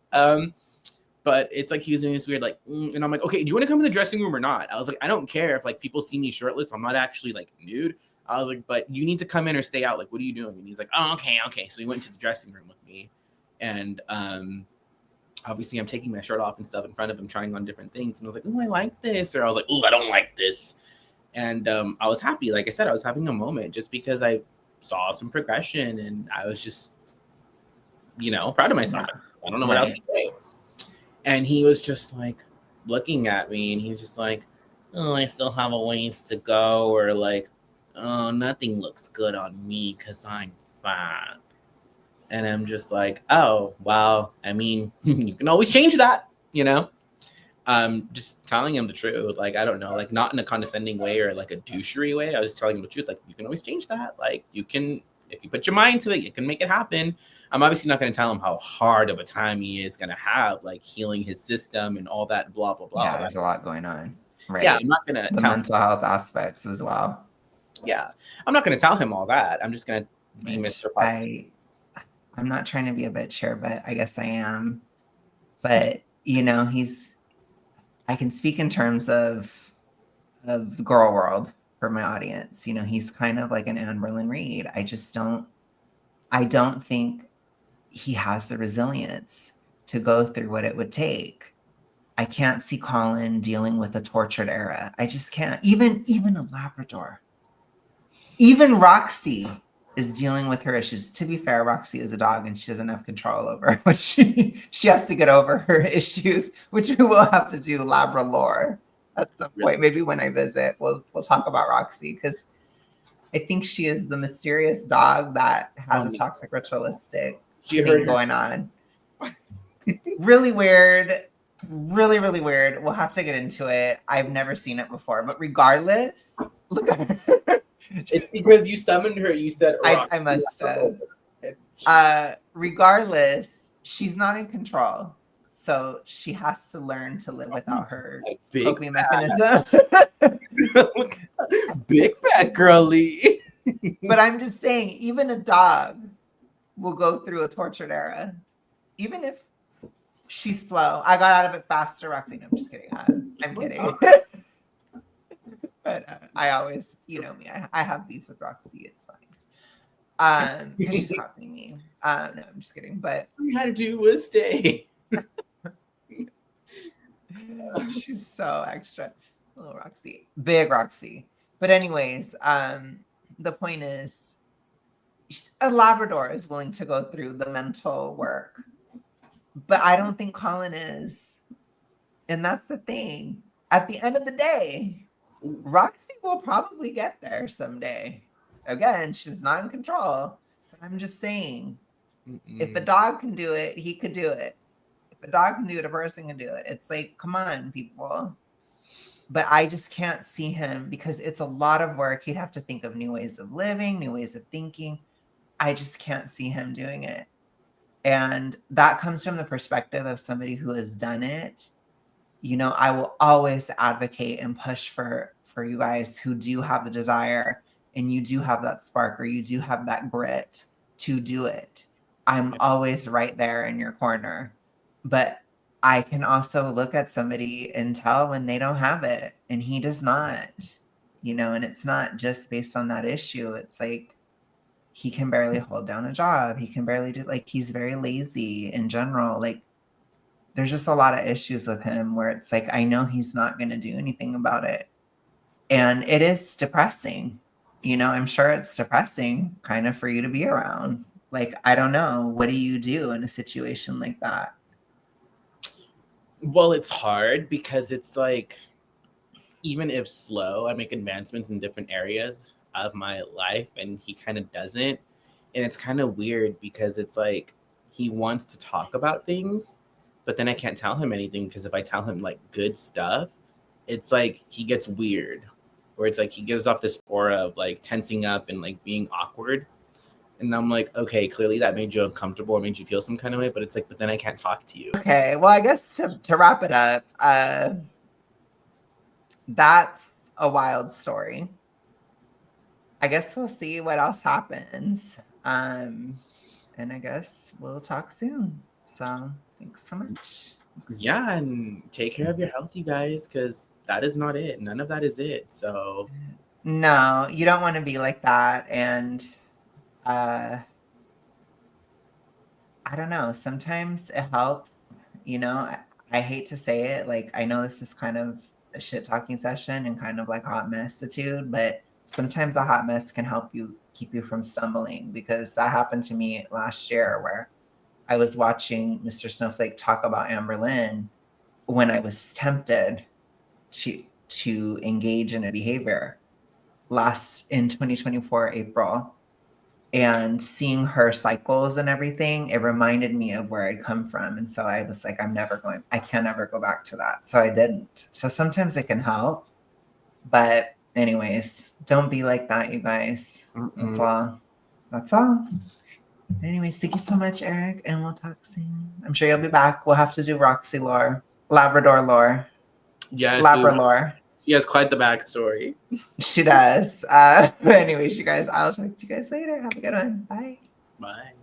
But it's like he was doing this weird like, and I'm like, okay, do you want to come in the dressing room or not? I was like, I don't care if like people see me shirtless. I'm not actually like nude. I was like, but you need to come in or stay out. Like, what are you doing? And he's like, oh, okay. So he went to the dressing room with me. And obviously I'm taking my shirt off and stuff in front of him, trying on different things. And I was like, oh, I like this. Or I was like, oh, I don't like this. And I was happy. Like I said, I was having a moment just because I saw some progression and I was just, proud of myself. Yeah. I don't know what else to say. And he was just like looking at me and he's just like, oh, I still have a ways to go. Or like, oh, nothing looks good on me because I'm fat. And I'm just like, oh, well, I mean, you can always change that, just telling him the truth. Like, I don't know, like not in a condescending way or like a douchery way. I was just telling him the truth. Like, you can always change that. Like, you can, if you put your mind to it, you can make it happen. I'm obviously not going to tell him how hard of a time he is going to have, like healing his system and all that, blah, blah, blah. Yeah, there's a lot going on. Right. Yeah, I'm not going to the mental health aspects as well. Yeah, I'm not going to tell him all that. I'm just going to be Mr. Positive. I'm not trying to be a bitch here, but I guess I am. But I can speak in terms of the girl world for my audience. He's kind of like an Anne Berlin Reed. I don't think he has the resilience to go through what it would take. I can't see Colin dealing with a tortured era. I just can't. Even a Labrador. Even Roxy is dealing with her issues. To be fair, Roxy is a dog and she doesn't have control over what she has to get over her issues, which we will have to do Labra lore at some point. Maybe when I visit, we'll talk about Roxy because I think she is the mysterious dog that has a toxic ritualistic thing going on. Really weird. Really, really weird. We'll have to get into it. I've never seen it before. But regardless, look at her. It's because you summoned her. You said I must have. Regardless, she's not in control. So she has to learn to live without her coping mechanism. Big fat girly. But I'm just saying, even a dog will go through a tortured era. Even if she's slow. I got out of it faster, Roxy. No, I'm just kidding. I'm kidding. But I always, you know me, I have beef with Roxy. It's fine. Because she's copying me. No, I'm just kidding. But all you had to do was stay. She's so extra. Little Roxy. Big Roxy. But anyways, the point is, a Labrador is willing to go through the mental work. But I don't think Colin is. And that's the thing. At the end of the day, Roxy will probably get there someday. Again, she's not in control. But I'm just saying, if a dog can do it, he could do it. If a dog can do it, a person can do it. It's like, come on, people. But I just can't see him because it's a lot of work. He'd have to think of new ways of living, new ways of thinking. I just can't see him doing it. And that comes from the perspective of somebody who has done it. You know, I will always advocate and push for you guys who do have the desire and you do have that spark or you do have that grit to do it. I'm always right there in your corner. But I can also look at somebody and tell when they don't have it, and he does not, you know, and it's not just based on that issue. It's like, he can barely hold down a job. He can barely do, like, he's very lazy in general. Like, there's just a lot of issues with him where it's like, I know he's not going to do anything about it. And it is depressing. You know, I'm sure it's depressing kind of for you to be around. Like, I don't know. What do you do in a situation like that? Well, it's hard because it's like, even if slow, I make advancements in different areas of my life and he kind of doesn't. And it's kind of weird because it's like he wants to talk about things, but then I can't tell him anything because if I tell him like good stuff, it's like he gets weird, where it's like he gives off this aura of like tensing up and like being awkward. And I'm like, okay, clearly that made you uncomfortable or made you feel some kind of way, but it's like, but then I can't talk to you. Okay, well, I guess to wrap it up, that's a wild story. I guess we'll see what else happens. And I guess we'll talk soon. So thanks so much. Yeah, and take care of your health, you guys, because that is not it. None of that is it. So no, you don't want to be like that. And I don't know. Sometimes it helps, you know. I hate to say it. Like, I know this is kind of a shit talking session and kind of like hot mess-itude, but sometimes a hot mess can help you keep you from stumbling, because that happened to me last year where I was watching Mr. Snowflake talk about Amber Lynn when I was tempted to engage in a behavior in 2024 April. And seeing her cycles and everything, it reminded me of where I'd come from. And so I was like, I can't ever go back to that. So I didn't. So sometimes it can help. But anyways, don't be like that, you guys. That's all. That's all. Anyways, thank you so much, Eric. And we'll talk soon. I'm sure you'll be back. We'll have to do Roxy lore. Labrador lore. Yeah. Labrador. She has quite the backstory. She does. But anyways, you guys, I'll talk to you guys later. Have a good one. Bye. Bye.